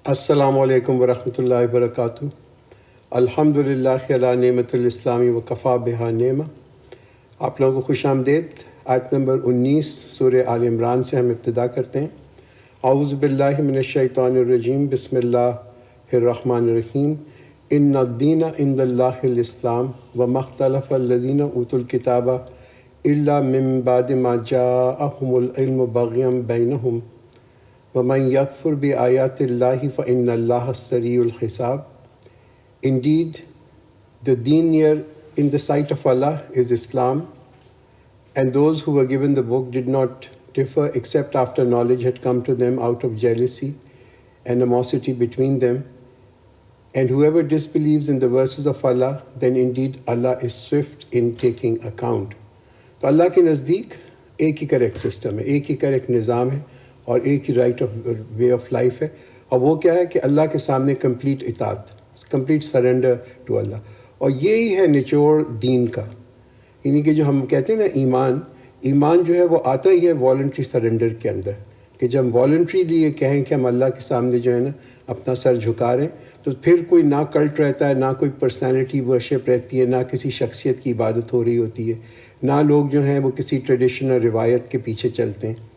السلام علیکم ورحمۃ اللہ وبرکاتہ۔ الحمد للہ علی نعمت الاسلامی وکفا بہا نعمہ۔ آپ لوگوں کو خوش آمدید۔ آیت نمبر 19 سورہ آل عمران سے ہم ابتدا کرتے ہیں۔ اعوذ باللہ من الشیطان الرجیم، بسم اللہ الرحمن الرحیم۔ ان الدین عند اللہ الاسلام وما اختلف الذین اوتوا الکتاب الا من بعد ما جاءهم العلم بغیا بینہم وَمَنْ يَكْفُرْ بِآيَاتِ اللَّهِ فَإِنَّ اللَّهَ سَرِيعُ الْحِسَابِ۔ Indeed, the deen near in the sight of Allah is Islam, and those who were given the book did not differ except after knowledge had come to them out of jealousy and animosity between them. And whoever disbelieves in the verses of Allah, then indeed Allah is swift in taking account۔ تو اللہ کے نزدیک ایک ہی correct system ہے، ایک ہی correct نظام ہے، اور ایک ہی right of way of life ہے، اور وہ کیا ہے کہ اللہ کے سامنے کمپلیٹ اطاعت، کمپلیٹ سرنڈر ٹو اللہ۔ اور یہی ہے نچوڑ دین کا، یعنی کہ جو ہم کہتے ہیں نا ایمان جو ہے وہ آتا ہی ہے والنٹری سرنڈر کے اندر، کہ جب ہم والنٹریلی یہ کہیں کہ ہم اللہ کے سامنے جو ہے نا اپنا سر جھکا رہے ہیں، تو پھر کوئی نہ کلٹ رہتا ہے، نہ کوئی پرسنالٹی ورشپ رہتی ہے، نہ کسی شخصیت کی عبادت ہو رہی ہوتی ہے، نہ لوگ جو ہیں وہ کسی ٹریڈیشن اور روایت کے پیچھے چلتے ہیں۔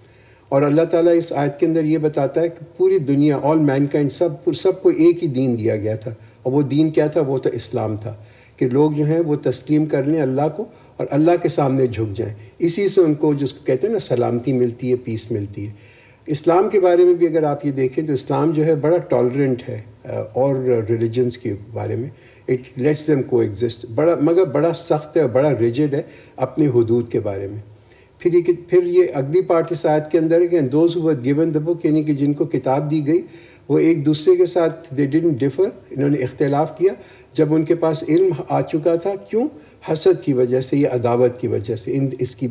اور اللہ تعالیٰ اس آیت کے اندر یہ بتاتا ہے کہ پوری دنیا، آل مین کائنڈ، سب کو ایک ہی دین دیا گیا تھا، اور وہ دین کیا تھا؟ وہ تو اسلام تھا، کہ لوگ جو ہیں وہ تسلیم کر لیں اللہ کو اور اللہ کے سامنے جھک جائیں۔ اسی سے ان کو جس کو کہتے ہیں نا سلامتی ملتی ہے، پیس ملتی ہے۔ اسلام کے بارے میں بھی اگر آپ یہ دیکھیں تو اسلام جو ہے بڑا ٹالرنٹ ہے اور ریلیجنس کے بارے میں، اٹ لیٹس دیم کو ایگزسٹ، مگر بڑا سخت ہے اور بڑا ریجڈ ہے اپنے حدود کے بارے میں۔ پھر یہ اگلی پارٹ اس آیت کے اندر ہے کہ those who were given the بک، یعنی کہ جن کو کتاب دی گئی وہ ایک دوسرے کے ساتھ دے ڈنٹ ڈفر، انہوں نے اختلاف کیا جب ان کے پاس علم آ چکا تھا۔ کیوں؟ حسد کی وجہ سے یا عداوت کی وجہ سے، اس کی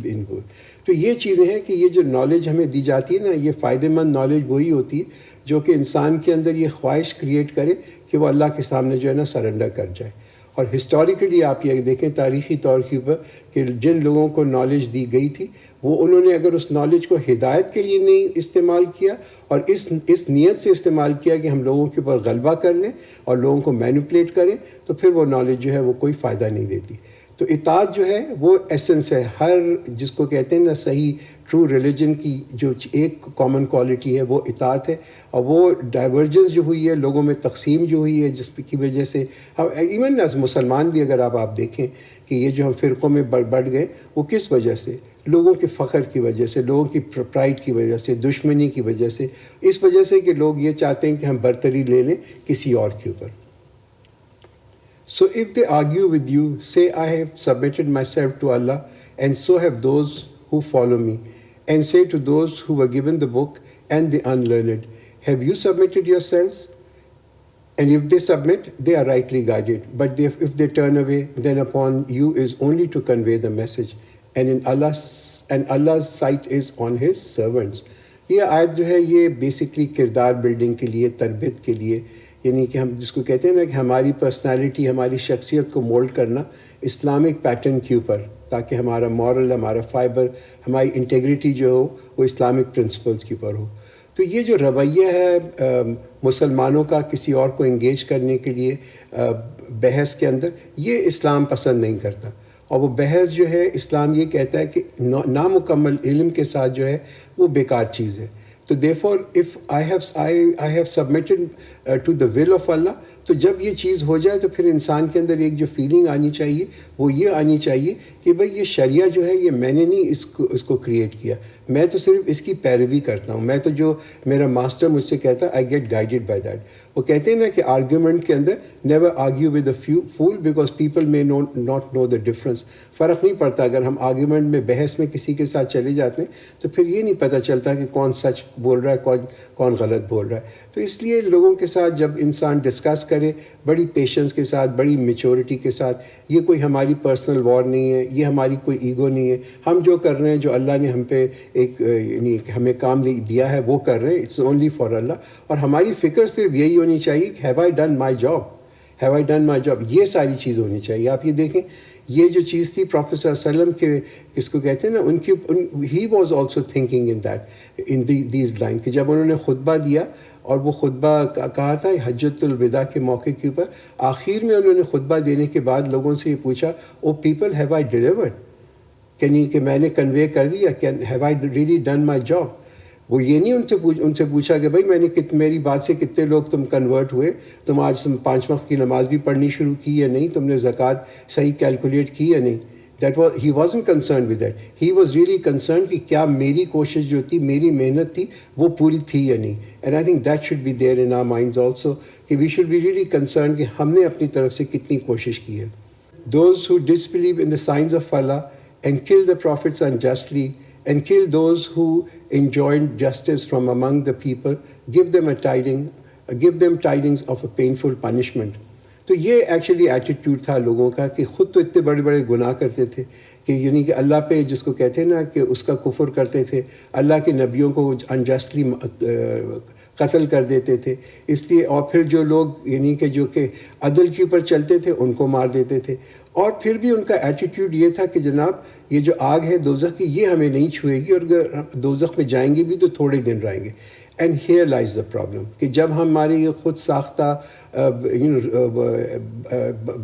تو یہ چیزیں ہیں کہ یہ جو نالج ہمیں دی جاتی ہے نا، یہ فائدہ مند نالج وہی ہوتی ہے جو کہ انسان کے اندر یہ خواہش کریٹ کرے کہ وہ اللہ کے سامنے جو ہے نا سرنڈر کر جائے۔ اور ہسٹوریکلی آپ یہ دیکھیں تاریخی طور کے اوپر کہ جن لوگوں کو نالج دی گئی تھی وہ انہوں نے اگر اس نالج کو ہدایت کے لیے نہیں استعمال کیا اور اس نیت سے استعمال کیا کہ ہم لوگوں کے اوپر غلبہ کر لیں اور لوگوں کو مینیپولیٹ کریں، تو پھر وہ نالج جو ہے وہ کوئی فائدہ نہیں دیتی۔ تو اطاعت جو ہے وہ ایسنس ہے، ہر جس کو کہتے ہیں نا صحیح ٹرو ریلیجن کی جو ایک کامن کوالٹی ہے وہ اطاعت ہے۔ اور وہ ڈائیورجنس جو ہوئی ہے، لوگوں میں تقسیم جو ہوئی ہے، جس کی وجہ سے ایون ایز مسلمان بھی اگر آپ دیکھیں کہ یہ جو ہم فرقوں میں بڑھ گئے، وہ کس وجہ سے؟ لوگوں کے فخر کی وجہ سے، لوگوں کی پرائڈ کی وجہ سے، دشمنی کی وجہ سے، اس وجہ سے کہ لوگ یہ چاہتے ہیں کہ ہم برتری لے لیں کسی اور کے اوپر۔ So if they argue with you, say, I have submitted myself to Allah, and so have those who follow me. And say to those who were given the book and the unlearned, have you submitted yourselves? And if they submit, they are rightly guided. But if they turn away, then upon you is only to convey the message. And Allah's sight is on His servants. یہ آیت جو ہے یہ basically کردار building کے لیے، تربیت کے لیے، یعنی کہ ہم جس کو کہتے ہیں نا کہ ہماری پرسنالٹی، ہماری شخصیت کو مولڈ کرنا اسلامک پیٹرن کے اوپر، تاکہ ہمارا مورل، ہمارا فائبر، ہماری انٹیگریٹی جو ہو وہ اسلامک پرنسپلز کے اوپر ہو۔ تو یہ جو رویہ ہے مسلمانوں کا کسی اور کو انگیج کرنے کے لیے بحث کے اندر، یہ اسلام پسند نہیں کرتا۔ اور وہ بحث جو ہے اسلام یہ کہتا ہے کہ نامکمل علم کے ساتھ جو ہے وہ بیکار چیز ہے۔ تو therefore if I have submitted to the will of Allah، تو جب یہ چیز ہو جائے تو پھر انسان کے اندر ایک جو فیلنگ آنی چاہیے وہ یہ آنی چاہیے کہ بھئی یہ شریعہ جو ہے یہ میں نے نہیں اس کو کریٹ کیا، میں تو صرف اس کی پیروی کرتا ہوں، میں تو جو میرا ماسٹر مجھ سے کہتا ہے I get guided by that۔ وہ کہتے ہیں نا کہ آرگیومنٹ کے اندر never argue with a fool because people may not know the difference۔ فرق نہیں پڑتا اگر ہم آرگیومنٹ میں، بحث میں کسی کے ساتھ چلے جاتے ہیں تو پھر یہ نہیں پتہ چلتا کہ کون سچ بول رہا ہے، کون غلط بول رہا ہے۔ تو اس لیے لوگوں کے ساتھ جب انسان ڈسکس کرے بڑی پیشنس کے ساتھ، بڑی میچورٹی کے ساتھ، یہ کوئی ہماری پرسنل وار نہیں ہے، یہ ہماری کوئی ایگو نہیں ہے، ہم جو کر رہے ہیں، جو اللہ نے ہم پہ ایک یعنی ہمیں کام دیا ہے وہ کر رہے ہیں، اٹس اونلی فار اللہ۔ اور ہماری فکر صرف یہی ہونی چاہیے کہ have I done my job, یہ ساری چیز ہونی چاہیے۔ آپ یہ دیکھیں یہ جو چیز تھی پروفیٹ صلی اللہ علیہ وسلم کے، کس کو کہتے ہیں نا، he was also thinking in these line, کہ جب انہوں نے خطبہ دیا اور وہ خطبہ کہا تھا حجۃ الوداع کے موقع کے اوپر. آخر میں انہوں نے خطبہ دینے کے بعد لوگوں سے یہ پوچھا, او پیپل ہیو آئی ڈیلیورڈ, کہ میں نے کنوے کر دیا, have I really done my job. وہ یہ نہیں ان سے پوچھا کہ بھائی میری بات سے کتنے لوگ تم کنورٹ ہوئے, تم آج 5 وقت کی نماز بھی پڑھنی شروع کی یا نہیں, تم نے زکوٰۃ صحیح کیلکولیٹ کی یا نہیں. He wasn't concern with that, he was really concern کہ کیا میری کوشش جو تھی, میری محنت تھی, وہ پوری تھی یا نہیں. And I think that should be there in our minds also, کہ we should be really concern کہ ہم نے اپنی طرف سے کتنی کوشش کی ہے. Those who disbelieve in the science of Allah and kill the prophets unjustly, and kill those who enjoined justice from among the people, give them tidings of a painful punishment. تو یہ ایکچولی ایٹیٹیوڈ تھا لوگوں کا کہ خود تو اتنے بڑے بڑے گناہ کرتے تھے کہ یعنی کہ اللہ پہ جس کو کہتے ہیں نا کہ اس کا کفر کرتے تھے, اللہ کے نبیوں کو انجسٹلی قتل کر دیتے تھے. اس لیے اور پھر جو لوگ یعنی کہ جو کہ عدل کے اوپر چلتے تھے ان کو مار دیتے تھے. اور پھر بھی ان کا ایٹیٹیوڈ یہ تھا کہ جناب یہ جو آگ ہے دوزخ کی, یہ ہمیں نہیں چھوئے گی, اور اگر دوزخ میں جائیں گے بھی تو تھوڑے دن رہیں گے. اینڈ ہیئر لائز دا پرابلم, کہ جب ہمارے یہ خود ساختہ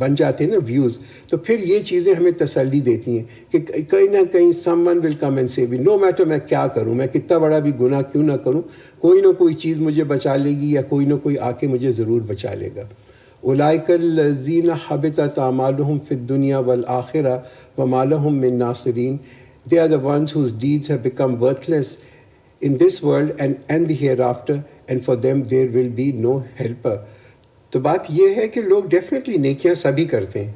بن جاتے ہیں نا ویوز, تو پھر یہ چیزیں ہمیں تسلی دیتی ہیں کہ کہیں نہ کہیں some one will come and سے بھی, نو میٹر میں کیا کروں, میں کتنا بڑا بھی گناہ کیوں نہ کروں, کوئی نہ کوئی چیز مجھے بچا لے گی, یا کوئی نہ کوئی آ کے مجھے ضرور بچا لے گا. اولئک الذین حبطت اعمالهم فی الدنیا والآخرہ وما لهم من ناصرین. They are the ones whose deeds have become worthless in this world and the hereafter, and for them there will be no helper. تو بات یہ ہے کہ لوگ ڈیفینیٹلی نیکیاں سبھی کرتے ہیں,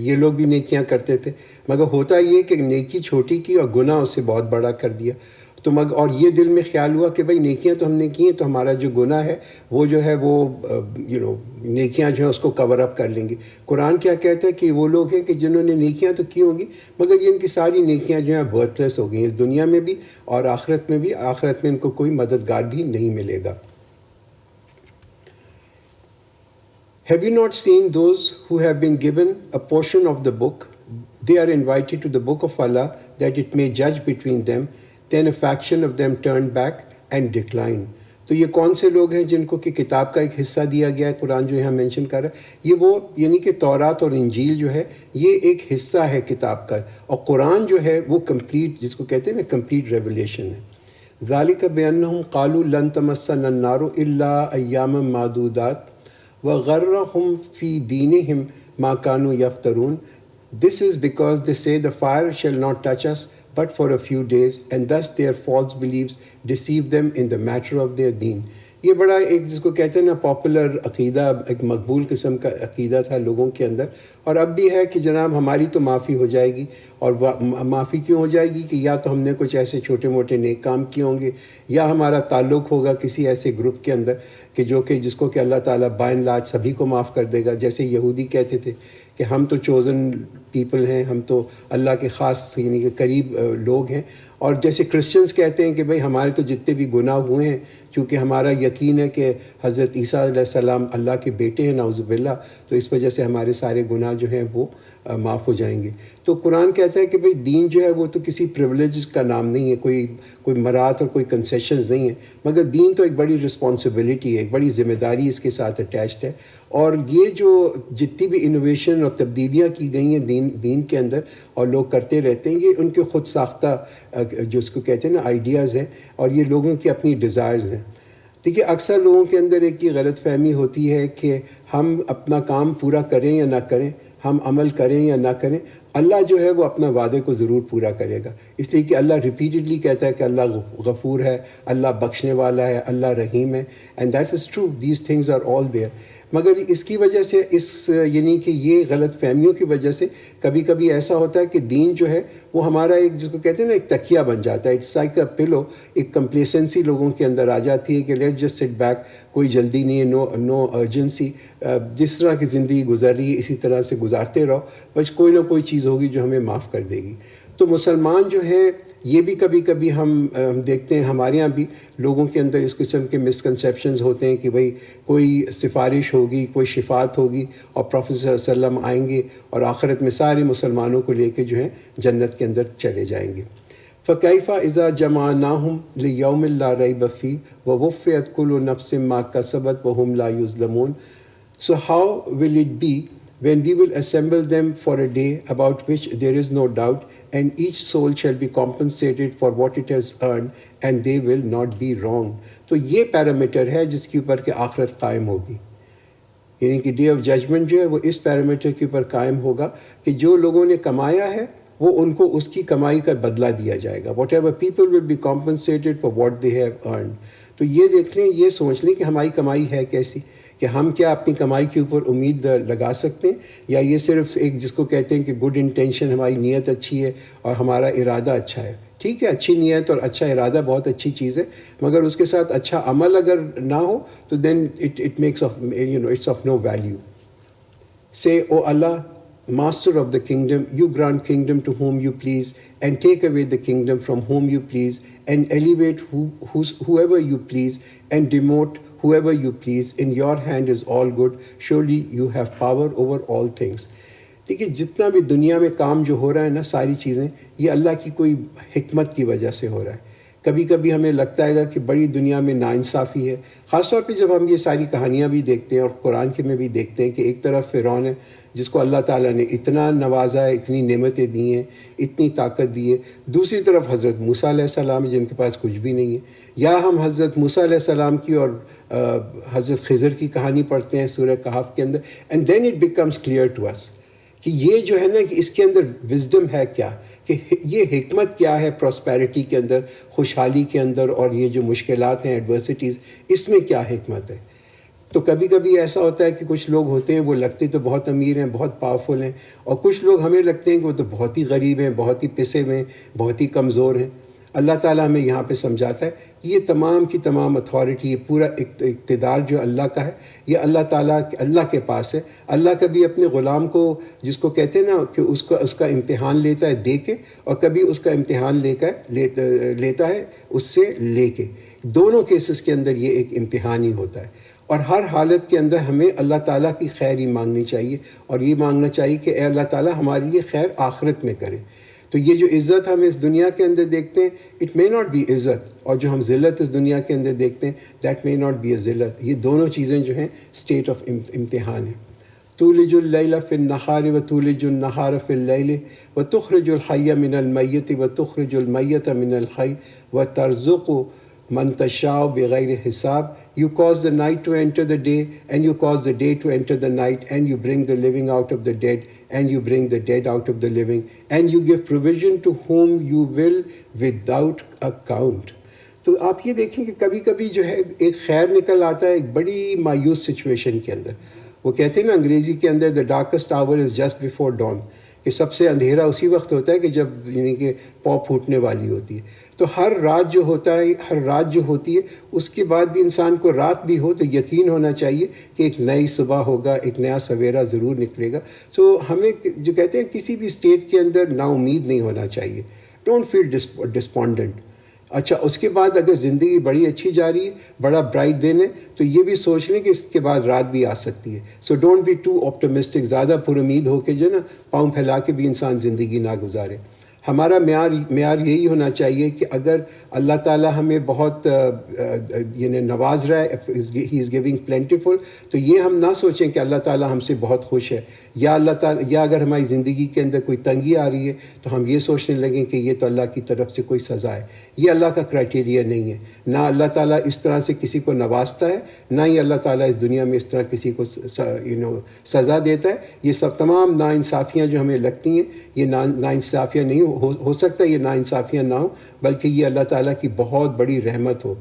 یہ لوگ بھی نیکیاں کرتے تھے, مگر ہوتا یہ کہ نیکی چھوٹی کی اور گناہ اس سے بہت بڑا کر دیا. تو اور یہ دل میں خیال ہوا کہ بھائی نیکیاں تو ہم نے کی ہیں, تو ہمارا جو گناہ ہے وہ جو ہے وہ نیکیاں جو ہیں اس کو کور اپ کر لیں گے. قرآن کیا کہتا ہے کہ وہ لوگ ہیں کہ جنہوں نے نیکیاں تو کی ہوں گی, مگر یہ ان کی ساری نیکیاں جو ہیں ورتھ لیس ہو گئی ہیں, اس دنیا میں بھی اور آخرت میں بھی. آخرت میں ان کو کوئی مددگار بھی نہیں ملے گا. Have you not seen those who have been given a portion of the book? They are invited to the book of Allah that it may judge between them. Then a faction of them turned back and declined. تو یہ کون سے لوگ ہیں جن کو کہ کتاب کا ایک حصہ دیا گیا ہے, قرآن جو یہاں مینشن کر رہا ہے, یہ وہ یعنی کہ تورات اور انجیل جو ہے یہ ایک حصہ ہے کتاب کا, اور قرآن جو ہے وہ کمپلیٹ, جس کو کہتے ہیں نا کمپلیٹ ریولیشن ہے. ذالک بانہم قالوا لن تمسنا النار الا ایاما معدودات وغرہم فی دینہم ما کانوا یفترون. This is because they say the fire shall not touch us but for a few days, and thus their false beliefs deceive them in the matter of their deen. یہ بڑا ایک جس کو کہتے ہیں نا پاپولر عقیدہ, ایک مقبول قسم کا عقیدہ تھا لوگوں کے اندر, اور اب بھی ہے کہ جناب ہماری تو معافی ہو جائے گی. اور معافی کیوں ہو جائے گی کہ یا تو ہم نے کچھ ایسے چھوٹے موٹے نیک کام کیے ہوں گے, یا ہمارا تعلق ہوگا کسی ایسے گروپ کے اندر کہ جو کہ جس کو کہ اللہ تعالیٰ بائی اینڈ لارج سبھی کو معاف کر دے گا. جیسے یہودی کہتے تھے کہ ہم تو چوزن پیپل ہیں, ہم تو اللہ کے خاص یعنی کہ قریب لوگ ہیں. اور جیسے کرسچنز کہتے ہیں کہ بھئی ہمارے تو جتنے بھی گناہ ہوئے ہیں, چونکہ ہمارا یقین ہے کہ حضرت عیسیٰ علیہ السلام اللہ کے بیٹے ہیں نعوذ باللہ, تو اس وجہ سے ہمارے سارے گناہ جو ہیں وہ معاف ہو جائیں گے. تو قرآن کہتا ہے کہ بھئی دین جو ہے وہ تو کسی پریولیج کا نام نہیں ہے, کوئی مرات اور کوئی کنسیشنز نہیں ہیں, مگر دین تو ایک بڑی رسپانسبلٹی ہے, ایک بڑی ذمہ داری اس کے ساتھ اٹیچڈ ہے. اور یہ جو جتنی بھی انوویشن اور تبدیلیاں کی گئی ہیں دین کے اندر اور لوگ کرتے رہتے ہیں, یہ ان کے خود ساختہ جو اس کو کہتے ہیں نا آئیڈیاز ہیں, اور یہ لوگوں کی اپنی ڈیزائرز ہیں. دیکھیے اکثر لوگوں کے اندر ایک یہ غلط فہمی ہوتی ہے کہ ہم اپنا کام پورا کریں یا نہ کریں, ہم عمل کریں یا نہ کریں, اللہ جو ہے وہ اپنا وعدے کو ضرور پورا کرے گا. اس لیے کہ اللہ ریپیٹڈلی کہتا ہے کہ اللہ غفور ہے, اللہ بخشنے والا ہے, اللہ رحیم ہے. And that is true, these things are all there. مگر اس کی وجہ سے یعنی کہ یہ غلط فہمیوں کی وجہ سے کبھی کبھی ایسا ہوتا ہے کہ دین جو ہے وہ ہمارا ایک جس کو کہتے ہیں نا ایک تکیہ بن جاتا ہے. اٹس لائک اے پلو, ایک کمپلیسنسی لوگوں کے اندر آ جاتی ہے کہ لیٹس جسٹ سٹ بیک, کوئی جلدی نہیں ہے, نو ارجنسی, جس طرح کی زندگی گزر رہی ہے اسی طرح سے گزارتے رہو, بس کوئی نہ کوئی چیز ہوگی جو ہمیں معاف کر دے گی. تو مسلمان جو ہیں یہ بھی کبھی کبھی ہم دیکھتے ہیں ہمارے یہاں بھی لوگوں کے اندر اس قسم کے مسکنسیپشنز ہوتے ہیں کہ بھئی کوئی سفارش ہوگی, کوئی شفاعت ہوگی, اور پروفیٹ صلی اللہ علیہ وسلم آئیں گے اور آخرت میں سارے مسلمانوں کو لے کے جو ہیں جنت کے اندر چلے جائیں گے. فَكَيْفَ إِذَا جَمَعْنَاهُمْ لِيَوْمٍ لَا رَيْبَ فِيهِ وَوُفِّيَتْ كُلُّ نَفْسٍ مَا كَسَبَتْ وَهُمْ لَا يُظْلَمُونَ. So how will it be when we will assemble them for a day about which there is no doubt, and each soul shall be compensated for what it has earned, and they will not be wrong. تو یہ parameter ہے جس کے اوپر کہ آخرت قائم ہوگی. یعنی کہ ڈے آف ججمنٹ جو ہے وہ اس پیرامیٹر کے اوپر قائم ہوگا کہ جو لوگوں نے کمایا ہے وہ ان کو اس کی کمائی کا بدلہ دیا جائے گا. Whatever people will be compensated for what they have earned. تو یہ دیکھ لیں، یہ سوچ لیں کہ ہماری کمائی ہے کیسی، کہ ہم کیا اپنی کمائی کے اوپر امید لگا سکتے ہیں، یا یہ صرف ایک جس کو کہتے ہیں کہ گڈ انٹینشن، ہماری نیت اچھی ہے اور ہمارا ارادہ اچھا ہے. ٹھیک ہے، اچھی نیت اور اچھا ارادہ بہت اچھی چیز ہے، مگر اس کے ساتھ اچھا عمل اگر نہ ہو تو then it makes of its of no value. Say, O Allah, Master of the kingdom, you grant kingdom to whom you please, and take away the kingdom from whom you please, and elevate whoever you please, and demote whoever you please. In your hand is all good. Surely you have power over all things. دیکھیے جتنا بھی دنیا میں کام جو ہو رہا ہے نا، ساری چیزیں یہ اللہ کی کوئی حکمت کی وجہ سے ہو رہا ہے. کبھی کبھی ہمیں لگتا ہے کہ بڑی دنیا میں ناانصافی ہے، خاص طور پہ جب ہم یہ ساری کہانیاں بھی دیکھتے ہیں اور قرآن کے میں بھی دیکھتے ہیں کہ ایک طرف فرعون ہے جس کو اللہ تعالیٰ نے اتنا نوازا ہے، اتنی نعمتیں دی ہیں، اتنی طاقت دی ہے. دوسری طرف حضرت موسیٰ علیہ السلام جن کے پاس کچھ بھی نہیں ہے. یا ہم حضرت موسیٰ علیہ السلام کی اور حضرت خضر کی کہانی پڑھتے ہیں سورہ کہف کے اندر، and then it becomes clear to us کہ یہ جو ہے نا کہ اس کے اندر وزڈم ہے کیا، کہ یہ حکمت کیا ہے پراسپیرٹی کے اندر، خوشحالی کے اندر، اور یہ جو مشکلات ہیں ایڈورسٹیز، اس میں کیا حکمت ہے. تو کبھی کبھی ایسا ہوتا ہے کہ کچھ لوگ ہوتے ہیں وہ لگتے تو بہت امیر ہیں، بہت پاورفل ہیں، اور کچھ لوگ ہمیں لگتے ہیں کہ وہ تو بہت ہی غریب ہیں، بہت ہی پسے ہوئے ہیں، بہت ہی کمزور ہیں. اللہ تعالیٰ ہمیں یہاں پہ سمجھاتا ہے یہ تمام کی تمام اتھارٹی، یہ پورا اقتدار جو اللہ کا ہے یہ اللہ تعالیٰ اللہ کے پاس ہے. اللہ کبھی اپنے غلام کو، جس کو کہتے ہیں نا کہ اس کا امتحان لیتا ہے دے کے، اور کبھی اس کا امتحان لیتا ہے اس سے لے کے. دونوں کیسز کے اندر یہ ایک امتحان ہی ہوتا ہے، اور ہر حالت کے اندر ہمیں اللہ تعالیٰ کی خیر ہی مانگنی چاہیے، اور یہ مانگنا چاہیے کہ اے اللہ تعالیٰ ہمارے لیے خیر آخرت میں کرے. تو یہ جو عزت ہم اس دنیا کے اندر دیکھتے ہیں اٹ مے ناٹ بی عزت، اور جو ہم ذلت اس دنیا کے اندر دیکھتے ہیں دیٹ مے ناٹ بی اے ذلت. یہ دونوں چیزیں جو ہیں اسٹیٹ آف امتحان ہیں. تولج اللیل فی النہار وتولج النہار فی اللیل وتخرج الحی من المیت وتخرج المیت من الحی وترزق من تشاء بغیر حساب. You cause the night to enter the day, and you cause the day to enter the night, and you bring the living out of the dead, and you bring the dead out of the living, and you give provision to whom you will without account. تو آپ یہ دیکھیں کہ کبھی کبھی جو ہے ایک خیر نکل آتا ہے ایک بڑی مایوس سچویشن کے اندر. وہ کہتے ہیں نا انگریزی کے اندر the darkest hour is just before dawn، کہ سب سے اندھیرا اسی وقت ہوتا ہے کہ جب یعنی کہ پاؤں پھوٹنے والی ہوتی ہے. تو ہر رات جو ہوتا ہے، ہر رات جو ہوتی ہے اس کے بعد بھی انسان کو رات بھی ہو تو یقین ہونا چاہیے کہ ایک نئی صبح ہوگا، ایک نیا سویرا ضرور نکلے گا. سو ہمیں جو کہتے ہیں کسی بھی اسٹیٹ کے اندر نا امید نہیں ہونا چاہیے. Don't feel despondent. اچھا اس کے بعد اگر زندگی بڑی اچھی جا رہی ہے، بڑا برائٹ دن ہے، تو یہ بھی سوچ لیں کہ اس کے بعد رات بھی آ سکتی ہے. So don't be too optimistic. زیادہ پر امید ہو کے جو نا پاؤں پھیلا کے بھی انسان زندگی نہ گزارے. ہمارا معیار یہی ہونا چاہیے کہ اگر اللہ تعالیٰ ہمیں بہت یعنی نواز رہا ہے، ہی از گیونگ پلینٹیفل، تو یہ ہم نہ سوچیں کہ اللہ تعالیٰ ہم سے بہت خوش ہے، یا اللہ تعالیٰ، یا اگر ہماری زندگی کے اندر کوئی تنگی آ رہی ہے تو ہم یہ سوچنے لگیں کہ یہ تو اللہ کی طرف سے کوئی سزا ہے. یہ اللہ کا کرائٹیریا نہیں ہے. نہ اللہ تعالیٰ اس طرح سے کسی کو نوازتا ہے، نہ ہی اللہ تعالیٰ اس دنیا میں اس طرح کسی کو سزا دیتا ہے. یہ سب تمام ناانصافیاں جو ہمیں لگتی ہیں یہ ناانصافیاں نہیں ہو سکتا یہ ناانصافیاں نہ ہوں، بلکہ یہ اللہ تعالیٰ کی بہت بڑی رحمت ہو.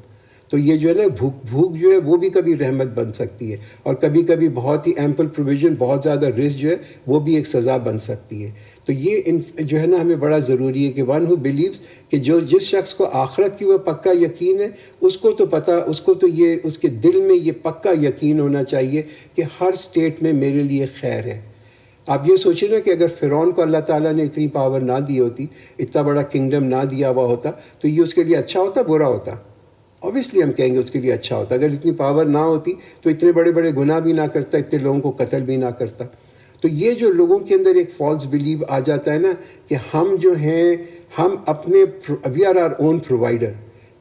تو یہ جو ہے نا بھوک جو ہے وہ بھی کبھی رحمت بن سکتی ہے، اور کبھی کبھی بہت ہی ایمپل پروویژن، بہت زیادہ رزق جو ہے وہ بھی ایک سزا بن سکتی ہے. تو یہ جو ہے نا ہمیں بڑا ضروری ہے کہ ون ہو بلیوز، کہ جس شخص کو آخرت کی وہ پکا یقین ہے، اس کو تو پتہ، اس کو تو یہ اس کے دل میں یہ پکا یقین ہونا چاہیے کہ ہر سٹیٹ میں میرے لیے خیر ہے. آپ یہ سوچیں نا کہ اگر فرعون کو اللہ تعالیٰ نے اتنی پاور نہ دی ہوتی، اتنا بڑا کنگڈم نہ دیا ہوا ہوتا، تو یہ اس کے لیے اچھا ہوتا برا ہوتا؟ اوبیسلی ہم کہیں گے اس کے لیے اچھا ہوتا. اگر اتنی پاور نہ ہوتی تو اتنے بڑے بڑے گناہ بھی نہ کرتا، اتنے لوگوں کو قتل بھی نہ کرتا. تو یہ جو لوگوں کے اندر ایک فالس بلیو آ جاتا ہے نا کہ ہم جو ہیں ہم اپنے we are our own provider,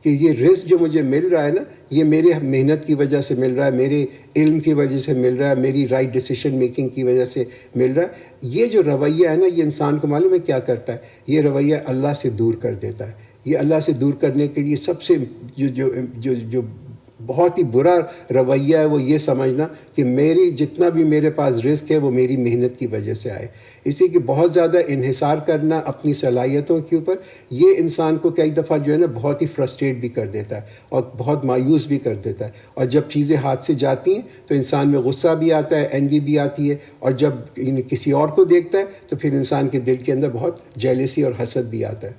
کہ یہ رزق جو مجھے مل رہا ہے نا، یہ میرے محنت کی وجہ سے مل رہا ہے، میرے علم کی وجہ سے مل رہا ہے، میری رائٹ ڈیسیشن میکنگ کی وجہ سے مل رہا ہے. یہ جو رویہ ہے نا، یہ انسان کو معلوم ہے کیا کرتا ہے؟ یہ رویہ اللہ سے دور کر دیتا ہے. یہ اللہ سے دور کرنے کے لیے سب سے جو بہت ہی برا رویہ ہے وہ یہ سمجھنا کہ میری جتنا بھی میرے پاس رزق ہے وہ میری محنت کی وجہ سے آئے. اسی کہ بہت زیادہ انحصار کرنا اپنی صلاحیتوں کے اوپر، یہ انسان کو کئی دفعہ جو ہے نا بہت ہی فرسٹریٹ بھی کر دیتا ہے اور بہت مایوس بھی کر دیتا ہے. اور جب چیزیں ہاتھ سے جاتی ہیں تو انسان میں غصہ بھی آتا ہے، انوی بھی آتی ہے، اور جب کسی اور کو دیکھتا ہے تو پھر انسان کے دل کے اندر بہت جیلسی اور حسد بھی آتا ہے.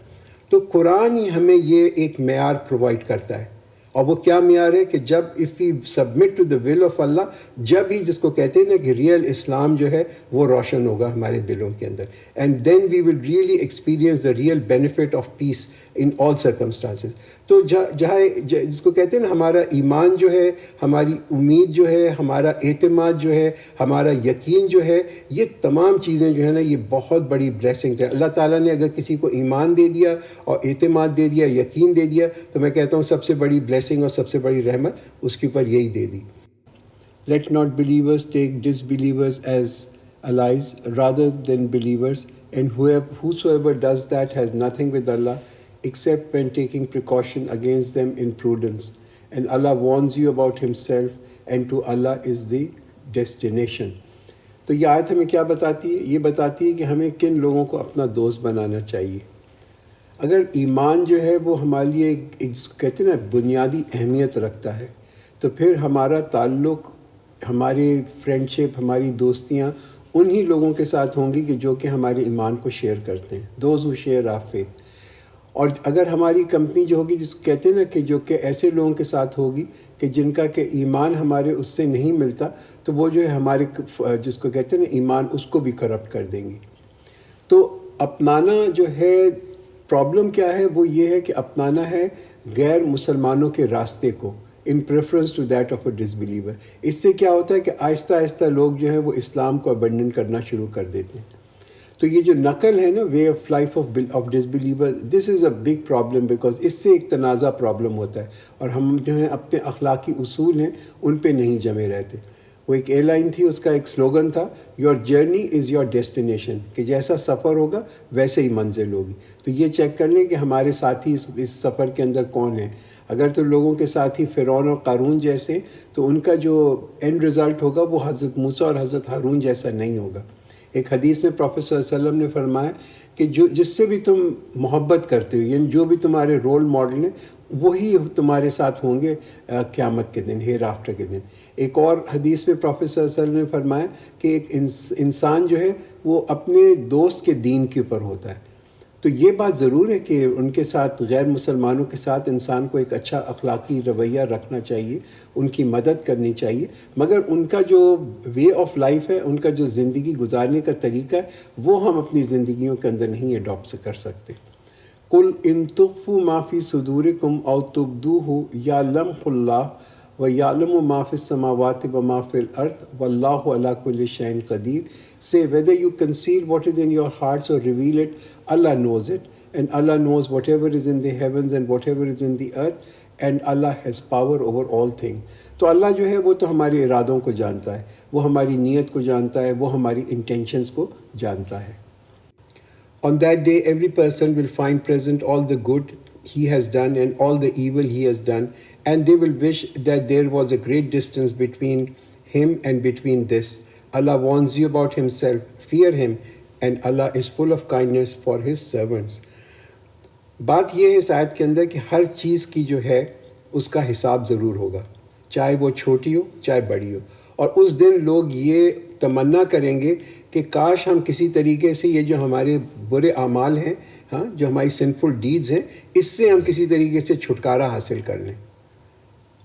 تو قرآن ہی ہمیں یہ ایک معیار پرووائڈ کرتا ہے. اور وہ کیا معیار ہے؟ کہ جب if we submit to the will of اللہ، جب ہی جس کو کہتے ہیں نا کہ ریئل اسلام جو ہے وہ روشن ہوگا ہمارے دلوں کے اندر، and then we will really experience the real benefit of peace in all circumstances. تو جہاں جس کو کہتے ہیں نا ہمارا ایمان جو ہے، ہماری امید جو ہے، ہمارا اعتماد جو ہے، ہمارا یقین جو ہے، یہ تمام چیزیں جو ہے نا یہ بہت بڑی بلیسنگز ہیں. اللہ تعالیٰ نے اگر کسی کو ایمان دے دیا اور اعتماد دے دیا، یقین دے دیا، تو میں کہتا ہوں سب سے بڑی بلیسنگ اور سب سے بڑی رحمت اس کے اوپر یہی دے دی. Let not believers take disbelievers as allies rather than believers, and whosoever does that has nothing with Allah except when taking precaution against them in prudence. And Allah warns you about Himself, and to Allah is the destination. تو یہ آیت ہمیں کیا بتاتی ہے؟ یہ بتاتی ہے کہ ہمیں کن لوگوں کو اپنا دوست بنانا چاہیے. اگر ایمان جو ہے وہ ہمارے لیے ایک کہتے ہیں نا بنیادی اہمیت رکھتا ہے، تو پھر ہمارا تعلق، ہماری فرینڈشپ، ہماری دوستیاں انہی لوگوں کے ساتھ ہوں گی کہ جو کہ ہمارے ایمان کو شیئر کرتے ہیں، those who share of faith. اور اگر ہماری کمپنی جو ہوگی جس کو کہتے ہیں نا کہ جو کہ ایسے لوگوں کے ساتھ ہوگی کہ جن کا کہ ایمان ہمارے اس سے نہیں ملتا، تو وہ جو ہے ہمارے جس کو کہتے ہیں نا ایمان، اس کو بھی کرپٹ کر دیں گی. تو اپنانا جو ہے، پرابلم کیا ہے؟ وہ یہ ہے کہ اپنانا ہے غیر مسلمانوں کے راستے کو، in preference to that of a disbeliever. اس سے کیا ہوتا ہے کہ آہستہ آہستہ لوگ جو ہیں وہ اسلام کو ابنڈن کرنا شروع کر دیتے ہیں. تو یہ جو نقل ہے نا way of life of disbeliever, this is a big problem, because اس سے ایک تنازع پرابلم ہوتا ہے، اور ہم جو ہیں اپنے اخلاقی اصول ہیں ان پہ نہیں جمے رہتے. وہ ایک ایئر لائن تھی، اس کا ایک سلوگن تھا، your journey is your destination, کہ جیسا سفر ہوگا ویسے ہی منزل ہوگی. تو یہ چیک کر لیں کہ ہمارے ساتھی اس سفر کے اندر کون ہیں. اگر تو لوگوں کے ساتھی فرعون اور قارون جیسے، تو ان کا جو اینڈ رزلٹ ہوگا وہ حضرت موسیٰ اور حضرت ہارون جیسا نہیں ہوگا. ایک حدیث میں پروفیٹ صلی اللہ علیہ وسلم نے فرمایا کہ جس سے بھی تم محبت کرتے ہو، یعنی جو بھی تمہارے رول ماڈل ہیں، وہی تمہارے ساتھ ہوں گے قیامت کے دن، ہیر آفٹر کے دن. ایک اور حدیث میں پروفیٹ صلی اللہ علیہ وسلم نے فرمایا کہ ایک انسان جو ہے وہ اپنے دوست کے دین کے اوپر ہوتا ہے. تو یہ بات ضرور ہے کہ ان کے ساتھ، غیر مسلمانوں کے ساتھ انسان کو ایک اچھا اخلاقی رویہ رکھنا چاہیے، ان کی مدد کرنی چاہیے، مگر ان کا جو وے آف لائف ہے، ان کا جو زندگی گزارنے کا طریقہ ہے، وہ ہم اپنی زندگیوں کے اندر نہیں اڈاپٹ کر سکتے. قُلْ إِن تُخْفُوا مَا فِي صُدُورِكُمْ أَوْ تُبْدُوهُ يَعْلَمْهُ اللَّهُ وَيَعْلَمُ مَا فِي السَّمَاوَاتِ وَمَا فِي الْأَرْضِ وَاللَّهُ عَلَىٰ كُلِّ شَيْءٍ قَدِيرٌ. Say whether you conceal what is in your hearts or reveal it, Allah knows it, and Allah knows whatever is in the heavens and whatever is in the earth, and Allah has power over all things. تو اللہ جو ہے وہ تو ہمارے ارادوں کو جانتا ہے، وہ ہماری نیت کو جانتا ہے، وہ ہماری انٹینشنز کو جانتا ہے. On that day every person will find present all the good he has done and all the evil he has done, and they will wish that there was a great distance between him and between this. Allah warns you about Himself, fear Him, and Allah is full of kindness for His servants. بات یہ ہے اس آیت کے اندر کہ ہر چیز کی جو ہے اس کا حساب ضرور ہوگا، چاہے وہ چھوٹی ہو چاہے بڑی ہو. اور اس دن لوگ یہ تمنا کریں گے کہ کاش ہم کسی طریقے سے یہ جو ہمارے برے اعمال ہیں، ہاں جو ہماری سنفل ڈیڈز ہیں، اس سے ہم کسی طریقے سے چھٹکارا حاصل کر لیں.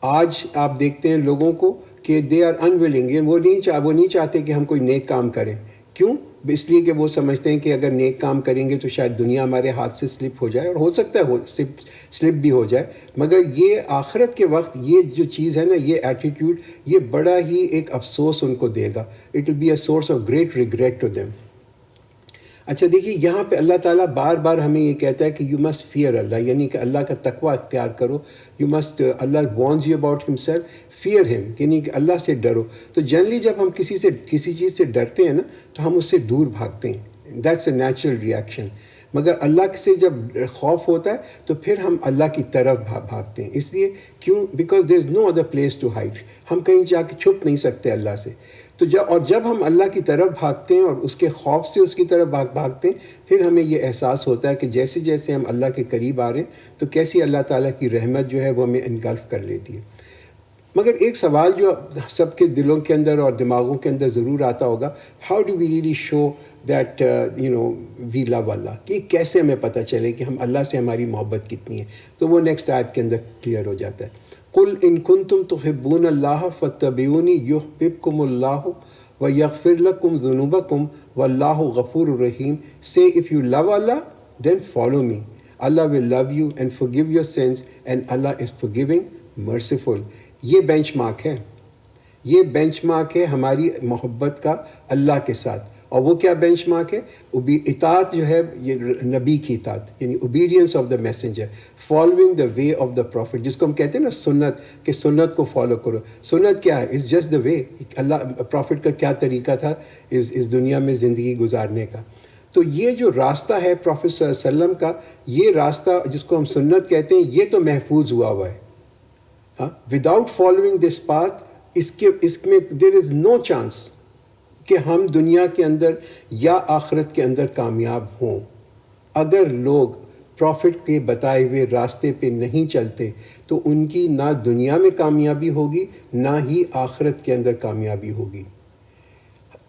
آج آپ دیکھتے ہیں لوگوں کو کہ دے آر انولنگ، وہ نہیں چاہتے کہ ہم کوئی نیک کام کریں. کیوں؟ اس لیے کہ وہ سمجھتے ہیں کہ اگر نیک کام کریں گے تو شاید دنیا ہمارے ہاتھ سے سلپ ہو جائے، اور ہو سکتا ہے وہ سلپ بھی ہو جائے، مگر یہ آخرت کے وقت یہ جو چیز ہے نا، یہ ایٹیٹیوڈ، یہ بڑا ہی ایک افسوس ان کو دے گا. It will be a source of great regret to them. اچھا دیکھیے یہاں پہ اللہ تعالیٰ بار بار ہمیں یہ کہتا ہے کہ یو مسٹ فیئر اللہ، یعنی کہ اللہ کا تقوی اختیار کرو. یو مسٹ، اللہ warns you about himself, fear him, یعنی کہ اللہ سے ڈرو. تو جنرلی جب ہم کسی چیز سے ڈرتے ہیں نا تو ہم اس سے دور بھاگتے ہیں. That's a natural reaction. مگر اللہ سے جب خوف ہوتا ہے تو پھر ہم اللہ کی طرف بھاگتے ہیں. اس لیے کیوں؟ Because there is no other place to hide. ہم کہیں جا کے چھپ نہیں سکتے اللہ سے. تو جب ہم اللہ کی طرف بھاگتے ہیں اور اس کے خوف سے اس کی طرف بھاگتے ہیں، پھر ہمیں یہ احساس ہوتا ہے کہ جیسے جیسے ہم اللہ کے قریب آ رہے ہیں تو کیسی اللہ تعالیٰ کی رحمت جو ہے وہ ہمیں انگلف کر لیتی ہے. مگر ایک سوال جو سب کے دلوں کے اندر اور دماغوں کے اندر ضرور آتا ہوگا، how do we really show that we love اللہ، کہ کیسے ہمیں پتہ چلے کہ ہم اللہ سے ہماری محبت کتنی ہے. تو وہ نیکسٹ آیت کے اندر کلیئر ہو جاتا ہے. قل ان کنتم تحبون اللہ فاتبعونی یحببکم اللہ ویغفر لکم ذنوبکم واللہ غفور الرحیم. Say if you love Allah, then follow me. Allah will love you and forgive your sins, and Allah is forgiving, merciful. یہ بینچ مارک ہے، یہ بینچ مارک ہے ہماری محبت کا اللہ کے ساتھ. اور وہ کیا بینچ مارک ہے؟ اطاعت جو ہے یہ نبی کی اطاعت، یعنی obedience of the messenger, following the way of the prophet, جس کو ہم کہتے ہیں نا سنت، کہ سنت کو فالو کرو. سنت کیا ہے؟ Is just the way. Allah profit کا کیا طریقہ تھا اس دنیا میں زندگی گزارنے کا. تو یہ جو راستہ ہے پروفٹ صلی اللہ علیہ وسلم کا، یہ راستہ جس کو ہم سنت کہتے ہیں، یہ تو محفوظ ہوا ہے. وداؤٹ فالوئنگ دس پاتھ، اس میں دیر از نو چانس کہ ہم دنیا کے اندر یا آخرت کے اندر کامیاب ہوں. اگر لوگ پروفٹ کے بتائے ہوئے راستے پہ نہیں چلتے تو ان کی نہ دنیا میں کامیابی ہوگی نہ ہی آخرت کے اندر کامیابی ہوگی.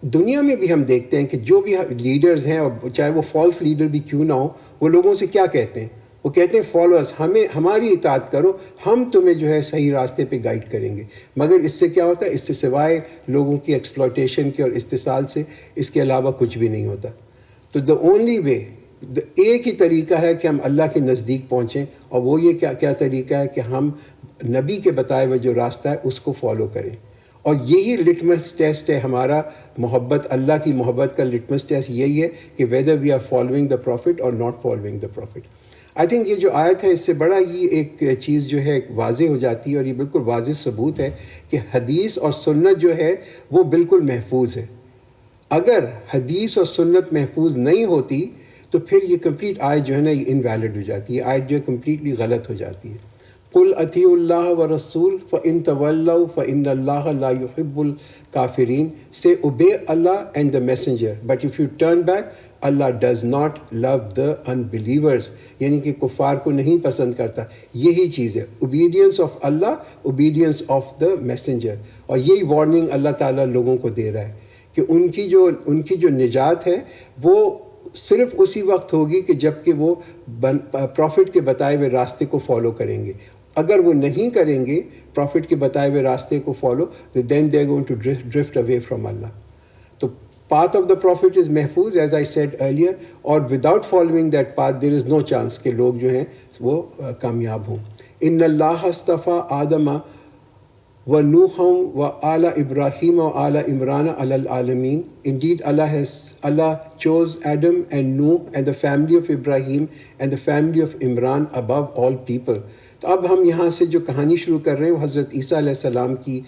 دنیا میں بھی ہم دیکھتے ہیں کہ جو بھی لیڈرز ہیں، اور چاہے وہ فالس لیڈر بھی کیوں نہ ہو، وہ لوگوں سے کیا کہتے ہیں؟ وہ کہتے ہیں فالوورز، ہماری اطاعت کرو، ہم تمہیں جو ہے صحیح راستے پہ گائیڈ کریں گے. مگر اس سے کیا ہوتا ہے؟ اس سے سوائے لوگوں کی ایکسپلوٹیشن کے اور استحصال سے اس کے علاوہ کچھ بھی نہیں ہوتا. تو دا اونلی وے، ایک ہی طریقہ ہے کہ ہم اللہ کے نزدیک پہنچیں، اور وہ یہ کیا طریقہ ہے کہ ہم نبی کے بتائے ہوئے جو راستہ ہے اس کو فالو کریں. اور یہی لٹمس ٹیسٹ ہے ہمارا محبت، اللہ کی محبت کا لٹمس ٹیسٹ یہی ہے کہ whether we are following the prophet or not following the prophet. I think یہ جو آیت ہے اس سے بڑا ہی ایک چیز جو ہے واضح ہو جاتی ہے، اور یہ بالکل واضح ثبوت ہے کہ حدیث اور سنت جو ہے وہ بالکل محفوظ ہے. اگر حدیث اور سنت محفوظ نہیں ہوتی تو پھر یہ کمپلیٹ آیت جو ہے نا یہ انویلڈ ہو جاتی ہے، آیت جو ہے کمپلیٹلی غلط ہو جاتی ہے. قل اطیعوا اللہ ورسول فإن تولوا فإن اللہ لا يحب الکافرین. Say obey Allah and the messenger, but if you turn back, Allah does not love the unbelievers. یعنی کہ کفار کو نہیں پسند کرتا. یہی چیز ہے obedience of Allah, obedience of the messenger. اور یہی وارننگ اللہ تعالیٰ لوگوں کو دے رہا ہے کہ ان کی جو نجات ہے وہ صرف اسی وقت ہوگی کہ جب کہ وہ پروفٹ کے بتائے ہوئے راستے کو فالو کریں گے. اگر وہ نہیں کریں گے پروفٹ کے بتائے ہوئے راستے کو follow, then they are going to drift away from اللہ. تو path of the prophet is محفوظ as I said earlier, اور without following that path there is no chance کہ لوگ جو ہیں وہ کامیاب ہوں. ان اللہ اصطفیٰ آدم و نوح و آل ابراہیم و آل عمران علی العالمین. Indeed Allah chose Adam and Noah and the family of Ibrahim and the family of Imran above all people. تو اب ہم یہاں سے جو کہانی شروع کر رہے ہیں وہ حضرت عیسیٰ علیہ السلام کی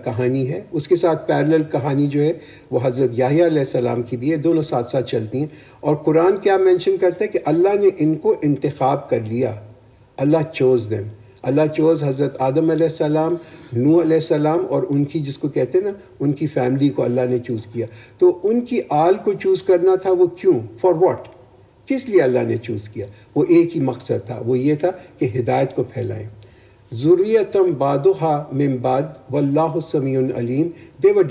کہانی ہے. اس کے ساتھ پیرلل کہانی جو ہے وہ حضرت یحییٰ علیہ السلام کی بھی ہے. دونوں ساتھ ساتھ چلتی ہیں. اور قرآن کیا مینشن کرتا ہے کہ اللہ نے ان کو انتخاب کر لیا. اللہ چوز دیم. اللہ چوز حضرت آدم علیہ السلام، نوح علیہ السلام، اور ان کی جس کو کہتے ہیں نا ان کی فیملی کو اللہ نے چوز کیا. تو ان کی آل کو چوز کرنا تھا، وہ کیوں؟ For what? کس لیے اللہ نے چوز کیا؟ وہ ایک ہی مقصد تھا، وہ یہ تھا کہ ہدایت کو پھیلائیں. ذریۃ بعضھا من بعض واللہ سمیع علیم. They were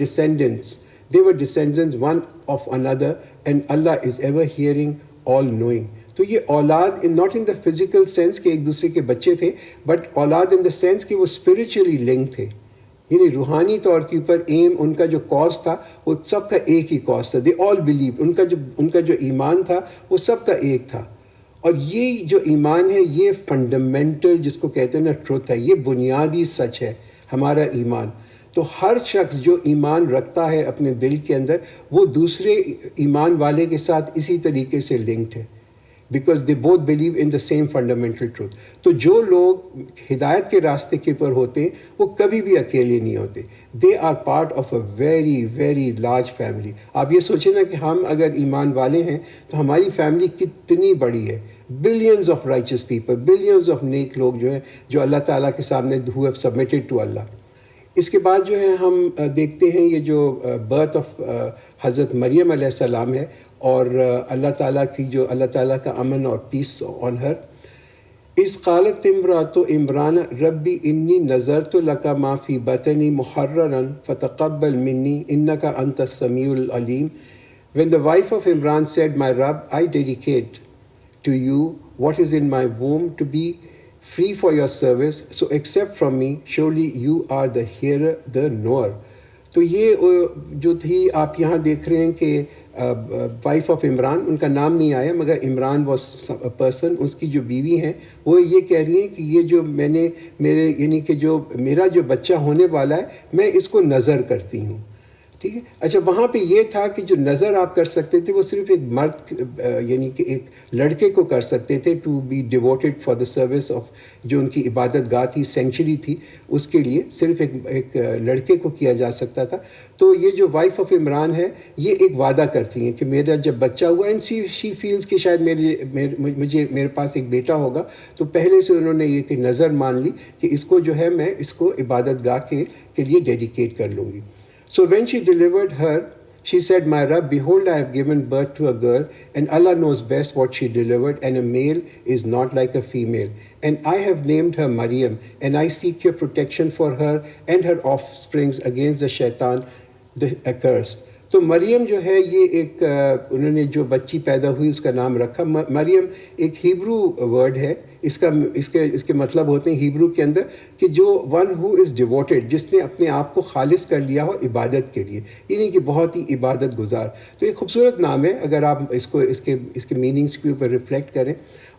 descendants one of another and Allah is ever hearing, all knowing. تو یہ اولاد not in the physical sense کہ ایک دوسرے کے بچے تھے، بٹ اولاد ان دا سینس کہ وہ اسپریچولی لنک تھے. یعنی روحانی طور کے اوپر ایم ان کا جو کاز تھا وہ سب کا ایک ہی کاز تھا. دے آل بلیو. ان کا جو ایمان تھا وہ سب کا ایک تھا. اور یہ جو ایمان ہے یہ فنڈامنٹل جس کو کہتے ہیں نا ٹروتھ ہے، یہ بنیادی سچ ہے ہمارا ایمان. تو ہر شخص جو ایمان رکھتا ہے اپنے دل کے اندر وہ دوسرے ایمان والے کے ساتھ اسی طریقے سے لنکڈ ہے، because they both believe in the same fundamental truth. تو جو لوگ ہدایت کے راستے کے پر ہوتے ہیں وہ کبھی بھی اکیلے نہیں ہوتے. They are part of a very very large family. آپ یہ سوچیں نا کہ ہم اگر ایمان والے ہیں تو ہماری فیملی کتنی بڑی ہے. Billions of righteous people, billions of نیک لوگ جو ہیں جو اللہ تعالیٰ کے سامنے ہو ہیو سبمٹڈ ٹو اللہ. اس کے بعد جو ہے ہم دیکھتے ہیں یہ جو برتھ آف حضرت مریم علیہ السلام ہے، اور اللہ تعالیٰ کی جو اللہ تعالیٰ کا امن اور پیس آن ہر. اذ قالت امرأۃ عمران ربی انی نذرت لک ما فی بطنی محررا فتقبل منی انک انت السمیع العلیم. When the wife of Imran said, My Rabb, I dedicate to you what is in my womb to be free for your service, so accept from me, surely you are the hearer, the knower. تو یہ جو تھی آپ یہاں دیکھ رہے ہیں کہ وائف آف عمران، ان کا نام نہیں آیا مگر عمران واز پرسن، اس کی جو بیوی ہیں وہ یہ کہہ رہی ہیں کہ یہ جو میں نے یعنی کہ جو میرا جو بچہ ہونے والا ہے میں اس کو نظر کرتی ہوں. ٹھیک ہے. اچھا وہاں پہ یہ تھا کہ جو نظر آپ کر سکتے تھے وہ صرف ایک مرد یعنی کہ ایک لڑکے کو کر سکتے تھے، to be devoted for the service of جو ان کی عبادت گاہ تھی، سینکچری تھی، اس کے لیے صرف ایک لڑکے کو کیا جا سکتا تھا. تو یہ جو وائف آف عمران ہے یہ ایک وعدہ کرتی ہیں کہ میرا جب بچہ ہوا، اینڈ شی فیلز کہ شاید میرے پاس ایک بیٹا ہوگا، تو پہلے سے انہوں نے یہ کہ نظر مان لی کہ اس کو جو ہے میں اس کو عبادت گاہ کے لیے ڈیڈیکیٹ کر لوں گی. So when she delivered her, she said, My Rabb, behold, I have given birth to a girl, and Allah knows best what she delivered, and a male is not like a female. And I have named her Maryam, and I seek your protection for her and her offsprings against the shaitan, the accursed. تو مریم جو ہے یہ ایک انہوں نے جو بچی پیدا ہوئی اس کا نام رکھا مریم. ایک ہیبرو ورڈ ہے، اس کے مطلب ہوتے ہیں ہیبرو کے اندر کہ جو ون ہو از ڈیووٹیڈ، جس نے اپنے آپ کو خالص کر لیا ہو عبادت کے لیے، یعنی کہ بہت ہی عبادت گزار. تو ایک خوبصورت نام ہے اگر آپ اس کے میننگس کے اوپر ریفلیکٹ کریں.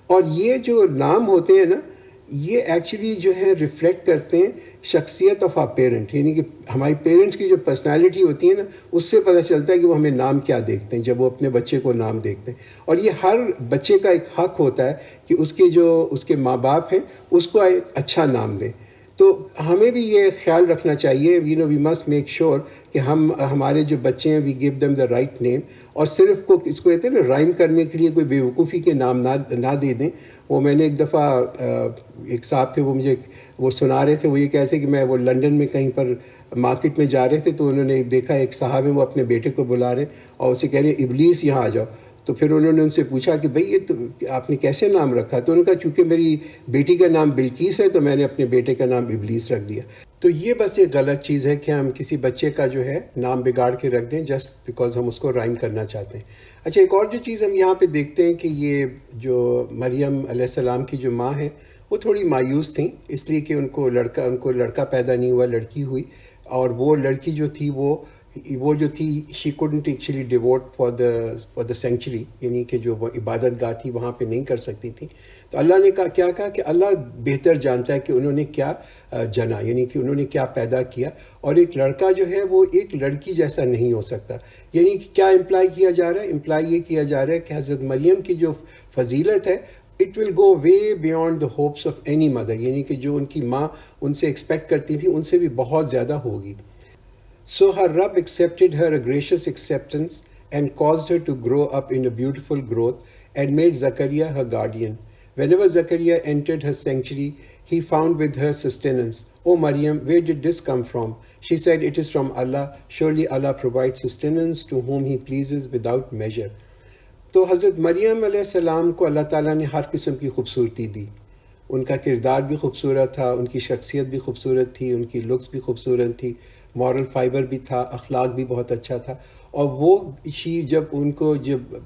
اور یہ جو نام ہوتے ہیں نا یہ ایکچولی جو ہے ریفلیکٹ کرتے ہیں شخصیت آف آر پیرنٹ، یعنی کہ ہماری پیرنٹس کی جو پرسنالٹی ہوتی ہے نا اس سے پتہ چلتا ہے کہ وہ ہمیں نام کیا دیکھتے ہیں جب وہ اپنے بچے کو نام دیکھتے ہیں. اور یہ ہر بچے کا ایک حق ہوتا ہے کہ اس کے ماں باپ ہیں اس کو ایک اچھا نام دیں. تو ہمیں بھی یہ خیال رکھنا چاہیے، وی مسٹ میک شیور کہ ہمارے جو بچے ہیں وی گیو دیم دا رائٹ نیم. اور صرف اس کو کہتے ہیں نا رائم کرنے کے لیے کوئی بیوقوفی کے نام نہ دے دیں. وہ میں نے ایک دفعہ ایک صاحب تھے وہ سنا رہے تھے، وہ یہ کہہ رہے تھے کہ میں وہ لنڈن میں کہیں پر مارکیٹ میں جا رہے تھے تو انہوں نے دیکھا ایک صاحب ہے وہ اپنے بیٹے کو بلا رہے اور اسے کہہ رہے ہیں ابلیس یہاں آ جاؤ. تو پھر انہوں نے ان سے پوچھا کہ بھئی یہ تو آپ نے کیسے نام رکھا؟ تو انہوں نے کہا چونکہ میری بیٹی کا نام بلقیس ہے تو میں نے اپنے بیٹے کا نام ابلیس رکھ دیا. تو یہ بس ایک غلط چیز ہے کہ ہم کسی بچے کا جو ہے نام بگاڑ کے رکھ دیں جسٹ بیکاز ہم اس کو رائم کرنا چاہتے ہیں. اچھا ایک اور جو چیز ہم یہاں پہ دیکھتے ہیں کہ یہ جو مریم علیہ السلام کی جو ماں ہے وہ تھوڑی مایوس تھیں اس لیے کہ ان کو لڑکا پیدا نہیں ہوا، لڑکی ہوئی. اور وہ لڑکی جو تھی وہ جو تھی she couldn't actually devote for the sanctuary, یعنی کہ جو وہ عبادت گاہ تھی وہاں پہ نہیں کر سکتی تھی. تو اللہ نے کہا کہ اللہ بہتر جانتا ہے کہ انہوں نے کیا جنا، یعنی کہ انہوں نے کیا پیدا کیا. اور ایک لڑکا جو ہے وہ ایک لڑکی جیسا نہیں ہو سکتا. یعنی کہ کیا امپلائی کیا جا رہا ہے؟ امپلائی یہ کیا جا رہا ہے کہ حضرت مریم کی جو فضیلت ہے it will go way beyond the hopes of any mother, یعنی کہ جو ان کی ماں ان سے ایکسپیکٹ کرتی تھی ان سے بھی بہت زیادہ ہوگی. So her Rabb accepted her a gracious acceptance and caused her to grow up in a beautiful growth and made Zakaria her guardian. Whenever Zakaria entered her sanctuary, he found with her sustenance. O Maryam, where did this come from? She said, It is from Allah. Surely Allah provides sustenance to whom He pleases without measure. تو حضرت مریم علیہ السلام کو اللہ تعالیٰ نے ہر قسم کی خوبصورتی دی. ان کا کردار بھی خوبصورت تھا، ان کی شخصیت بھی خوبصورت تھی، ان کی لکس بھی خوبصورت تھی، مورل فائبر بھی تھا، اخلاق بھی بہت اچھا تھا. اور وہ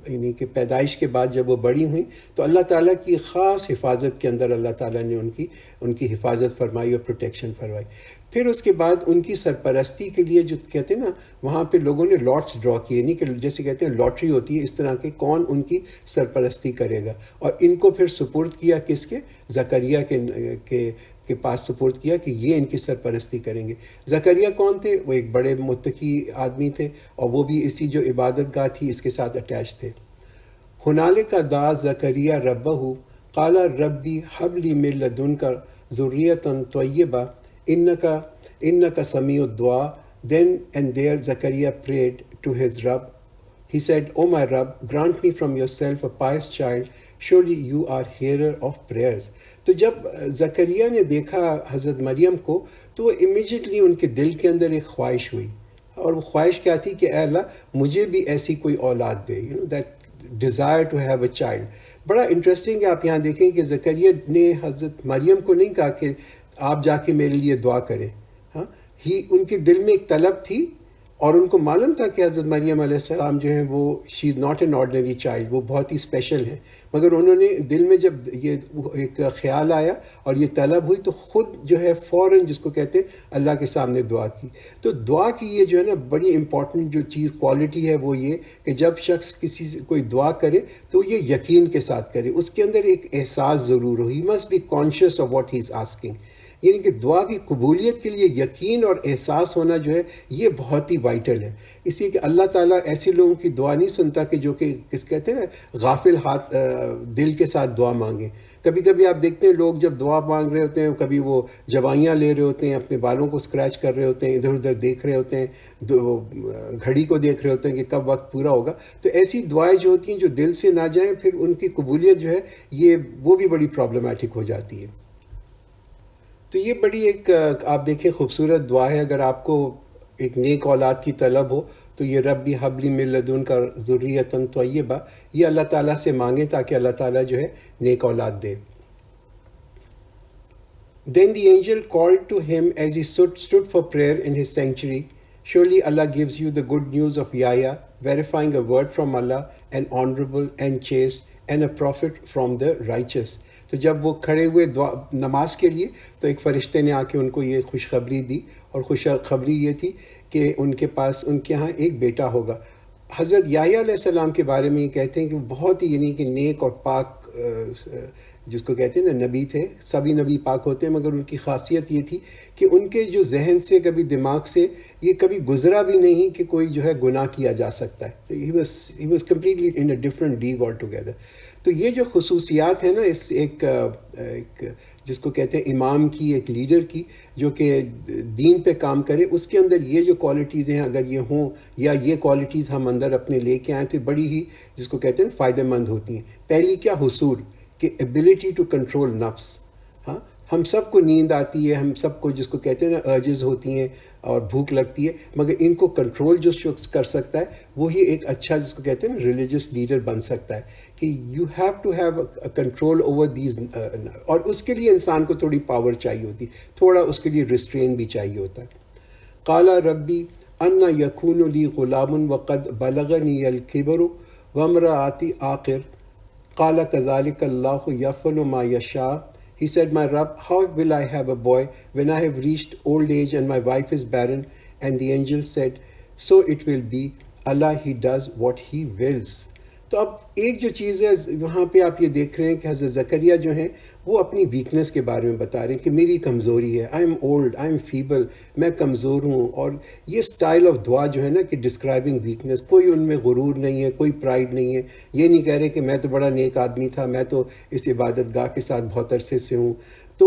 یعنی کہ پیدائش کے بعد جب وہ بڑی ہوئیں تو اللہ تعالیٰ کی خاص حفاظت کے اندر اللہ تعالیٰ نے ان کی حفاظت فرمائی اور پروٹیکشن فرمائی. پھر اس کے بعد ان کی سرپرستی کے لیے جو کہتے ہیں نا وہاں پہ لوگوں نے لاٹس ڈرا کیے، یعنی کہ جیسے کہتے ہیں لاٹری ہوتی ہے اس طرح کے کون ان کی سرپرستی کرے گا. اور ان کو پھر سپرد کیا کس کے؟ زکریا کے کے پاس سپرد کیا کہ یہ ان کی سرپرستی کریں گے۔ زکریا کون تھے؟ وہ ایک بڑے متقی آدمی تھے، اور وہ بھی اسی جو عبادت گاہ تھی اس کے ساتھ اٹیچ تھے۔ ہنالک دعا زکریا ربہ قال ربی ہب لی من لدنک ذریۃ طیبہ انک سمیع الدعاء۔ Then and there Zachariah prayed to his Rabb. He said, "O my Rabb, grant me from yourself a pious child. Surely you are hearer of prayers." تو جب زکریا نے دیکھا حضرت مریم کو تو وہ امیجیٹلی ان کے دل کے اندر ایک خواہش ہوئی، اور وہ خواہش کیا تھی کہ اے اللہ مجھے بھی ایسی کوئی اولاد دے، that desire to have a child. بڑا انٹرسٹنگ ہے، آپ یہاں دیکھیں کہ زکریا نے حضرت مریم کو نہیں کہا کہ آپ جا کے میرے لیے دعا کریں، ہاں ان کے دل میں ایک طلب تھی، اور ان کو معلوم تھا کہ حضرت مریم علیہ السلام جو ہیں وہ she is not an ordinary child, وہ بہت ہی اسپیشل ہیں، مگر انہوں نے دل میں جب یہ ایک خیال آیا اور یہ طلب ہوئی تو خود جو ہے فوراً جس کو کہتے ہیں اللہ کے سامنے دعا کی۔ تو دعا کی یہ جو ہے نا بڑی امپورٹنٹ جو چیز کوالٹی ہے وہ یہ کہ جب شخص کسی سے کوئی دعا کرے تو یہ یقین کے ساتھ کرے، اس کے اندر ایک احساس ضرور ہو، he must be conscious of what he is asking, یعنی کہ دعا کی قبولیت کے لیے یقین اور احساس ہونا جو ہے یہ بہت ہی وائٹل ہے۔ اس لیے کہ اللہ تعالیٰ ایسے لوگوں کی دعا نہیں سنتا کہ جو کہ کس کہتے ہیں نا غافل ہاتھ دل کے ساتھ دعا مانگیں۔ کبھی کبھی آپ دیکھتے ہیں لوگ جب دعا مانگ رہے ہوتے ہیں، کبھی وہ جوائیاں لے رہے ہوتے ہیں، اپنے بالوں کو اسکریچ کر رہے ہوتے ہیں، ادھر ادھر دیکھ رہے ہوتے ہیں، گھڑی کو دیکھ رہے ہوتے ہیں کہ کب وقت پورا ہوگا۔ تو ایسی دعائیں جو ہوتی ہیں جو دل سے نہ جائیں پھر ان کی قبولیت جو ہے یہ وہ بھی بڑی پرابلمٹک ہو جاتی ہے۔ تو یہ بڑی ایک آپ دیکھیں خوبصورت دعا ہے۔ اگر آپ کو ایک نیک اولاد کی طلب ہو تو یہ ربی حبلی من لدنک ذریۃ طیبہ یہ اللہ تعالیٰ سے مانگیں تاکہ اللہ تعالیٰ جو ہے نیک اولاد دے۔ Then the angel called to him as he stood for prayer in his sanctuary, "Surely Allah gives you the good news of Yahya, verifying a word from Allah, and honorable and chaste, and a prophet from the righteous." تو جب وہ کھڑے ہوئے نماز کے لیے تو ایک فرشتے نے آ کے ان کو یہ خوشخبری دی، اور خوشخبری یہ تھی کہ ان کے پاس ان کے ہاں ایک بیٹا ہوگا۔ حضرت یحییٰ علیہ السلام کے بارے میں یہ کہتے ہیں کہ وہ بہت ہی یعنی کہ نیک اور پاک جس کو کہتے ہیں نا نبی تھے۔ سبھی نبی پاک ہوتے ہیں، مگر ان کی خاصیت یہ تھی کہ ان کے جو ذہن سے کبھی دماغ سے یہ کبھی گزرا بھی نہیں کہ کوئی جو ہے گناہ کیا جا سکتا ہے۔ He was completely in a different league all together. تو یہ جو خصوصیات ہیں نا اس ایک جس کو کہتے ہیں امام کی، ایک لیڈر کی جو کہ دین پہ کام کرے، اس کے اندر یہ جو کوالٹیز ہیں اگر یہ ہوں یا یہ کوالٹیز ہم اندر اپنے لے کے آئیں تو بڑی ہی جس کو کہتے ہیں فائدہ مند ہوتی ہیں۔ پہلی کیا؟ حصول، کہ ایبلٹی ٹو کنٹرول نفس۔ ہاں ہم سب کو نیند آتی ہے، ہم سب کو جس کو کہتے ہیں نا ارجز ہوتی ہیں اور بھوک لگتی ہے، مگر ان کو کنٹرول جو شخص کر سکتا ہے وہی ایک اچھا جس کو کہتے ہیں نا ریلیجس لیڈر بن سکتا ہے، کہ you have to have control over these, اور اس کے لیے انسان کو تھوڑی پاور چاہیے ہوتی ہے، تھوڑا اس کے لیے ریسٹرین بھی چاہیے ہوتا ہے۔ قال ربی ان یکون لی غلام وقد بلغنی الکبر وامرأتی عاقر قال كذلك اللہ یفعل ما یشاء۔ He said, "My Rabb, how will I have a boy when I have reached old age and my wife is barren?" And the angel said, "So it will be. Allah, He does what He wills." تو اب ایک جو چیز ہے وہاں پہ آپ یہ دیکھ رہے ہیں کہ حضرت زکریا جو ہیں وہ اپنی ویکنس کے بارے میں بتا رہے ہیں کہ میری کمزوری ہے، I am old, I am fable, میں کمزور ہوں۔ اور یہ سٹائل آف دعا جو ہے نا کہ ڈسکرائبنگ ویکنس، کوئی ان میں غرور نہیں ہے، کوئی پرائیڈ نہیں ہے، یہ نہیں کہہ رہے کہ میں تو بڑا نیک آدمی تھا، میں تو اس عبادت گاہ کے ساتھ بہت عرصے سے ہوں۔ تو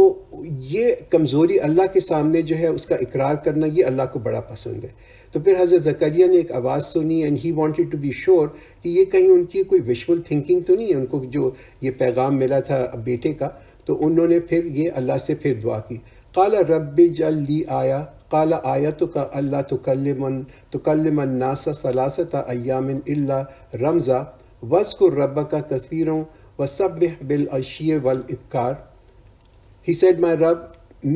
یہ کمزوری اللہ کے سامنے جو ہے اس کا اقرار کرنا یہ اللہ کو بڑا پسند ہے۔ تو پھر حضرت زکریا نے ایک آواز سنی and he wanted to be sure کہ یہ کہیں ان کی کوئی ویژول تھنکنگ تو نہیں ہے، ان کو جو یہ پیغام ملا تھا بیٹے کا۔ تو انہوں نے پھر یہ اللہ سے پھر دعا کی۔ قال رب اجعل لی آیا قال آیتک اللہ تکلم الناس ثلاثۃ ایام الا رمزا واذکر ربک کثیرا وسبح بالعشی والابکار۔ He said, "My Rabb,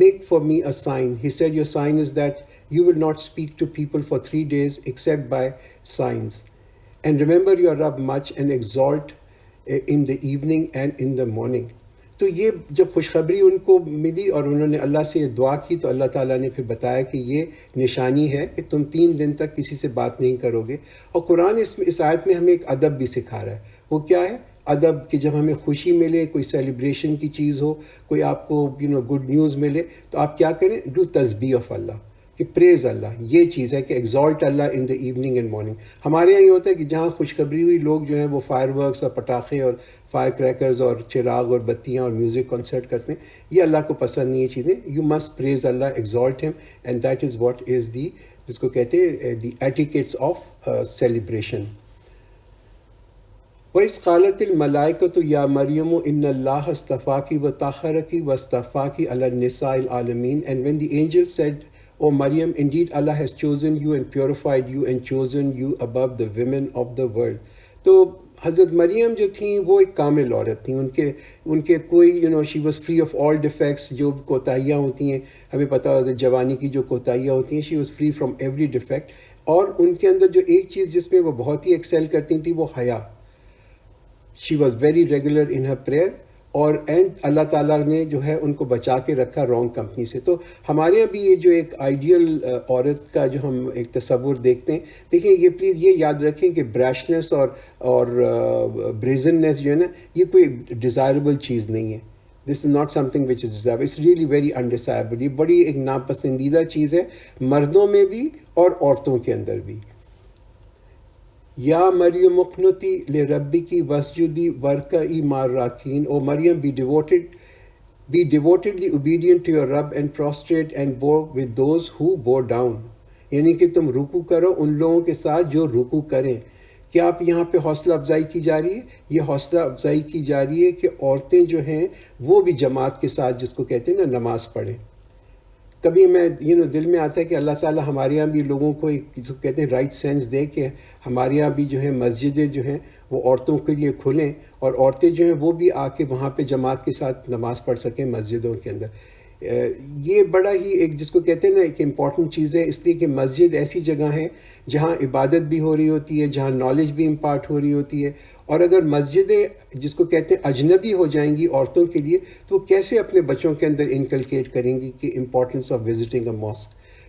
make for me a sign." He said, "Your sign is that you will not speak to people for 3 days except by signs. And remember your Rabb much and exalt in the evening and in the morning." تو یہ جب خوشخبری ان کو ملی اور انہوں نے اللہ سے دعا کی تو اللہ تعالیٰ نے پھر بتایا کہ یہ نشانی ہے کہ تم 3 دن تک کسی سے بات نہیں کرو گے۔ اور قرآن اس آیت میں ہمیں ایک ادب بھی سکھا رہا ہے۔ وہ کیا ہے؟ ادب کہ جب ہمیں خوشی ملے، کوئی سیلیبریشن کی چیز ہو، کوئی آپ کو گڈ نیوز ملے، تو آپ کیا کریں؟ ڈو تسبیح آف اللہ، کہ پریز اللہ. یہ چیز ہے کہ exalt Allah in the evening and morning. ہمارے یہاں یہ ہوتا ہے کہ جہاں خوشخبری ہوئی، لوگ جو ہیں وہ فائر ورکس اور پٹاخے اور فائر کریکرز اور چراغ اور بتیاں اور میوزک کنسرٹ کرتے ہیں. یہ اللہ کو پسند نہیں یہ چیزیں. یو مسٹ پریز اللہ، exalt him, and that is what is the, جس کو کہتے ہیں دی ایٹیکیٹس آف سیلیبریشن. وَإِذْ قَالَتِ الْمَلَائِكَةُ يَا مَرْيَمُ إِنَّ اللَّهَ اصْطَفَاكِ وَطَهَّرَكِ وَاصْطَفَاكِ عَلَى النِّسَاءِ الْعَالَمِينَ. And when the angel said, O Maryam, indeed Allah has chosen you and purified you and chosen you above the women of the world. تو حضرت مریم جو تھیں وہ ایک کامل عورت تھیں. ان کے کوئی she was free of all defects. جو کوتاہیاں ہوتی ہیں ہمیں پتہ ہوتا ہے، جوانی کی جو کوتاہیاں ہوتی ہیں، she was free from every defect. اور ان کے اندر جو ایک چیز جس میں وہ بہت ہی ایکسیل کرتی تھیں وہ حیا. She was very regular in Hare prayer. اور اینڈ اللہ تعالیٰ نے جو ہے ان کو بچا کے رکھا رانگ کمپنی سے. تو ہمارے یہاں بھی یہ جو ایک آئیڈیل عورت کا جو ہم ایک تصور دیکھتے ہیں، دیکھیں یہ پلیز یہ یاد رکھیں کہ بریشنس اور بریزننس جو ہے نا، یہ کوئی ڈیزائربل چیز نہیں ہے. This is not something which is desirable, it's really very undesirable. یہ بڑی ایک ناپسندیدہ چیز ہے مردوں میں بھی اور عورتوں کے اندر بھی. یا مریم اقنتی لربکی واسجدی ورکعی مع الراکعین. او مریم be devotedly obedient to your Rabb and prostrate and bow with those who bow down. یعنی کہ تم رکوع کرو ان لوگوں کے ساتھ جو رکوع کریں. کیا آپ یہاں پہ حوصلہ افزائی کی جا رہی ہے؟ یہ حوصلہ افزائی کی جا رہی ہے کہ عورتیں جو ہیں وہ بھی جماعت کے ساتھ، جس کو کہتے ہیں نا، نماز پڑھیں. کبھی میں دل میں آتا ہے کہ اللہ تعالیٰ ہمارے یہاں بھی لوگوں کو ایک جس کو کہتے ہیں رائٹ سینس دے کہ ہمارے یہاں بھی جو ہے مسجدیں جو ہیں وہ عورتوں کے لیے کھلیں، اور عورتیں جو ہیں وہ بھی آ کے وہاں پہ جماعت کے ساتھ نماز پڑھ سکیں مسجدوں کے اندر. یہ بڑا ہی ایک جس کو کہتے ہیں نا ایک امپورٹنٹ چیز ہے، اس لیے کہ مسجد ایسی جگہ ہے جہاں عبادت بھی ہو رہی ہوتی ہے، جہاں نالج بھی امپارٹ ہو رہی ہوتی ہے. اور اگر مسجدیں جس کو کہتے ہیں اجنبی ہو جائیں گی عورتوں کے لیے، تو وہ کیسے اپنے بچوں کے اندر انکلکیٹ کریں گی کہ importance of visiting a mosque.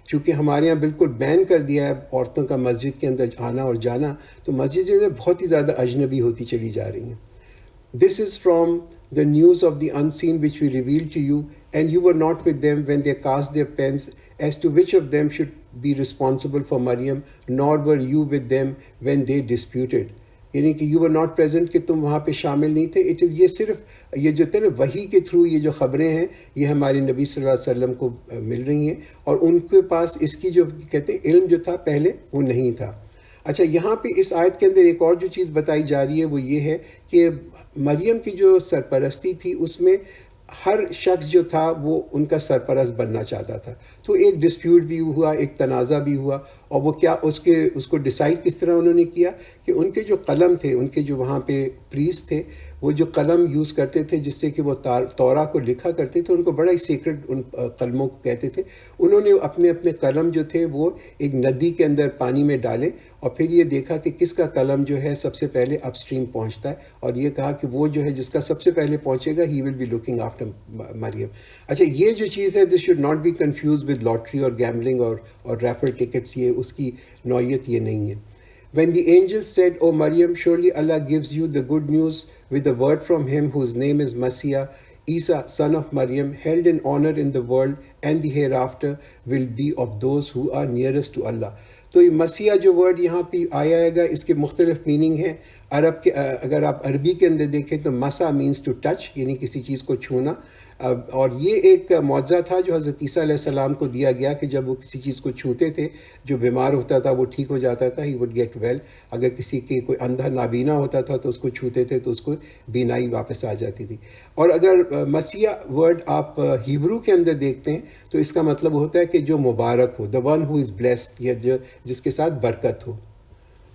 چونکہ ہمارے یہاں بالکل بین کر دیا ہے عورتوں کا مسجد کے اندر آنا اور جانا، تو مسجدیں بہت ہی زیادہ اجنبی ہوتی چلی جا رہی ہیں. This is from the news of the unseen which we revealed to you, and you were not with them when they cast their pens as to which of them should be responsible for Maryam, nor were you with them when they disputed. یعنی کہ you were not present, کہ تم وہاں پہ شامل نہیں تھے. It is یہ صرف یہ جو تھے نا وحی کے تھرو یہ جو خبریں ہیں یہ ہمارے نبی صلی اللہ علیہ وسلم کو مل رہی ہیں، اور ان کے پاس اس کی جو کہتے ہیں علم جو تھا پہلے وہ نہیں تھا. اچھا، یہاں پہ اس آیت کے اندر ایک اور جو چیز بتائی جا رہی ہے وہ یہ ہے کہ مریم کی جو سرپرستی تھی اس میں ہر شخص جو تھا وہ ان کا سرپرست بننا چاہتا تھا. تو ایک ڈسپیوٹ بھی ہوا، ایک تنازع بھی ہوا. اور وہ کیا اس کو ڈیسائیڈ کس طرح انہوں نے کیا کہ ان کے جو قلم تھے، ان کے جو وہاں پہ پریسٹ تھے، وہ جو قلم یوز کرتے تھے جس سے کہ وہ تورا کو لکھا کرتے تھے، ان کو بڑا ہی سیکرٹ ان قلموں کو کہتے تھے. انہوں نے اپنے قلم جو تھے وہ ایک ندی کے اندر پانی میں ڈالے، اور پھر یہ دیکھا کہ کس کا قلم جو ہے سب سے پہلے اپ اسٹریم پہنچتا ہے، اور یہ کہا کہ وہ جو ہے جس کا سب سے پہلے پہنچے گا he will be looking after Maryam. اچھا، یہ جو چیز ہے this should not be confused with lottery اور گیمبلنگ اور ریفل ٹکٹس. یہ اس کی نوعیت یہ نہیں ہے. When the angel said, O Maryam, surely Allah gives you the good news with a word from him whose name is Messiah, Isa, son of Maryam, held in honor in the world and the hereafter will be of those who are nearest to Allah. تو یہ مسیح جو word یہاں پہ آیا ہے گا، اس کے مختلف میننگ ہیں. عرب کے اگر آپ عربی کے اندر دیکھیں تو مسا مینس ٹو ٹچ، یعنی کسی چیز کو چھونا. اور یہ ایک معجزہ تھا جو حضرت عیسیٰ علیہ السلام کو دیا گیا کہ جب وہ کسی چیز کو چھوتے تھے، جو بیمار ہوتا تھا وہ ٹھیک ہو جاتا تھا. He would get well. اگر کسی کے کوئی اندھا نابینا ہوتا تھا تو اس کو چھوتے تھے تو اس کو بینائی واپس آ جاتی تھی. اور اگر مسیح ورڈ آپ ہیبرو کے اندر دیکھتے ہیں تو اس کا مطلب ہوتا ہے کہ جو مبارک ہو، the one who is blessed، یا جس کے ساتھ برکت ہو.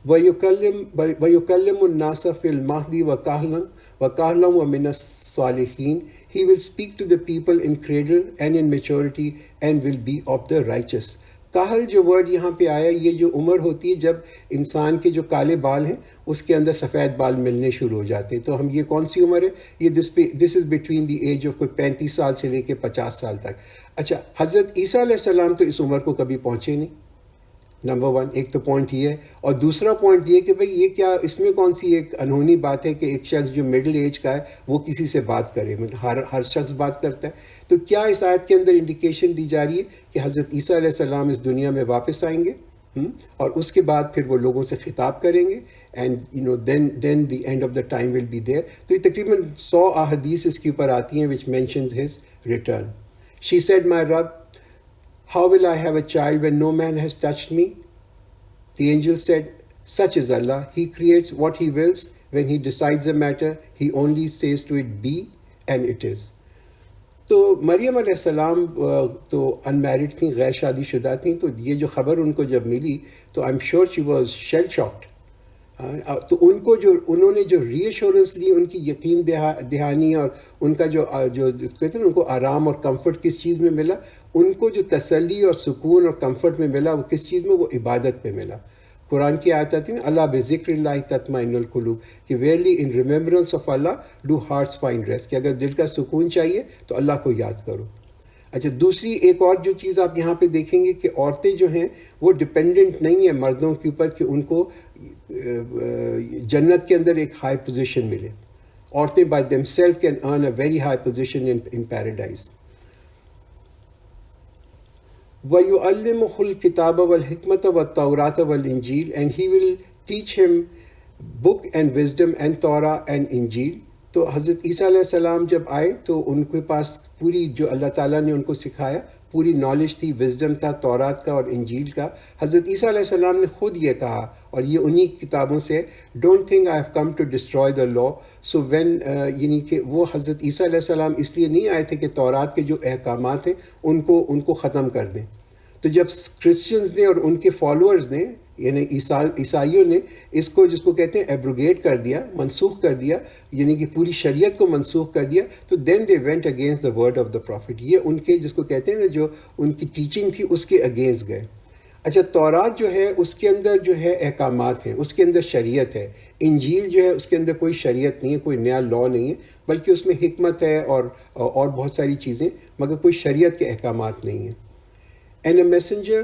وَيُكَلِّمُ النَّاسَ فِي الْمَهْدِ وَكَهْلًا وَمِنَ الصَّالِحِينَ. He will speak to the people in cradle and in maturity and will be of the righteous. کاہل جو ورڈ یہاں پہ آیا، یہ جو عمر ہوتی ہے جب انسان کے جو کالے بال ہیں اس کے اندر سفید بال ملنے شروع ہو جاتے ہیں. تو ہم یہ کون سی عمر ہے؟ یہ this is between the age of کوئی 35 سال سے لے کے 50 سال تک. اچھا، حضرت عیسیٰ علیہ السلام تو اس عمر کو کبھی پہنچے نہیں. نمبر 1 ایک تو پوائنٹ یہ ہے، اور دوسرا پوائنٹ یہ کہ بھئی یہ کیا اس میں کون سی ایک انہونی بات ہے کہ ایک شخص جو مڈل ایج کا ہے وہ کسی سے بات کرے، ہر شخص بات کرتا ہے. تو کیا اس آیت کے اندر انڈیکیشن دی جا رہی ہے کہ حضرت عیسیٰ علیہ السلام اس دنیا میں واپس آئیں گے اور اس کے بعد پھر وہ لوگوں سے خطاب کریں گے and then the end of the time will be there. تو یہ تقریباً 100 احادیث اس کے اوپر آتی ہیں which mentions his return. She said, my Rabb, how will I have a child when no man has touched me? The angel said, such is Allah. He creates what he wills. When he decides a matter, he only says to it be, and it is. تو مریم علیہ السلام تو unmarried تھیں، غیر شادی شدہ تھیں. تو یہ جو خبر ان کو جب ملی تو I am sure she was shell shocked. تو ان کو انہوں نے جو ری ایشورنس لی، ان کی یقین دہانی اور ان کا جو کہتے ہیں ان کو آرام اور کمفرٹ کس چیز میں ملا، ان کو جو تسلی اور سکون اور کمفرٹ میں ملا وہ کس چیز میں، وہ عبادت پہ ملا. قرآن کی آیت آتی ہے نا، اللہ بذکر اللہ تطمئن القلوب، کہ ویئرلی ان ریممبرنس آف اللہ ڈو ہارٹس فائنڈ ریسٹ، کہ اگر دل کا سکون چاہیے تو اللہ کو یاد کرو. اچھا، دوسری ایک اور جو چیز آپ یہاں پہ دیکھیں گے کہ عورتیں جو ہیں وہ ڈپینڈنٹ نہیں ہیں مردوں کے اوپر کہ ان کو جنت کے اندر ایک ہائی پوزیشن ملے. عورتیں by themself can earn a very high position in paradise. وَيُعَلِّمُهُ الْكِتَابَ وَالْحِكْمَةَ وَالتَّوْرَاةَ وَالْإِنْجِيلَ, and he will teach him book and wisdom and Torah and Injil. تو حضرت عیسیٰ علیہ السلام جب آئے تو ان کے پاس پوری جو اللہ تعالیٰ نے ان کو سکھایا پوری نالج تھی، وزڈم تھا تورات کا اور انجیل کا. حضرت عیسیٰ علیہ السلام نے خود یہ کہا، اور یہ انہی کتابوں سے، don't think I have come to destroy the law. So when یعنی کہ وہ حضرت عیسیٰ علیہ السلام اس لیے نہیں آئے تھے کہ تورات کے جو احکامات ہیں ان کو ختم کر دیں. تو جب کرسچنز نے اور ان کے فالوورز نے یعنی عیسائیوں نے اس کو جس کو کہتے ہیں ایبروگیٹ کر دیا، منسوخ کر دیا، یعنی کہ پوری شریعت کو منسوخ کر دیا، تو then they went against the word of the prophet. یہ ان کے جس کو کہتے ہیں نا جو ان کی ٹیچنگ تھی اس کے اگینسٹ گئے. اچھا، تورات جو ہے اس کے اندر جو ہے احکامات ہیں، اس کے اندر شریعت ہے. انجیل جو ہے اس کے اندر کوئی شریعت نہیں ہے، کوئی نیا لا نہیں ہے، بلکہ اس میں حکمت ہے اور بہت ساری چیزیں، مگر کوئی شریعت کے احکامات نہیں ہیں. And a messenger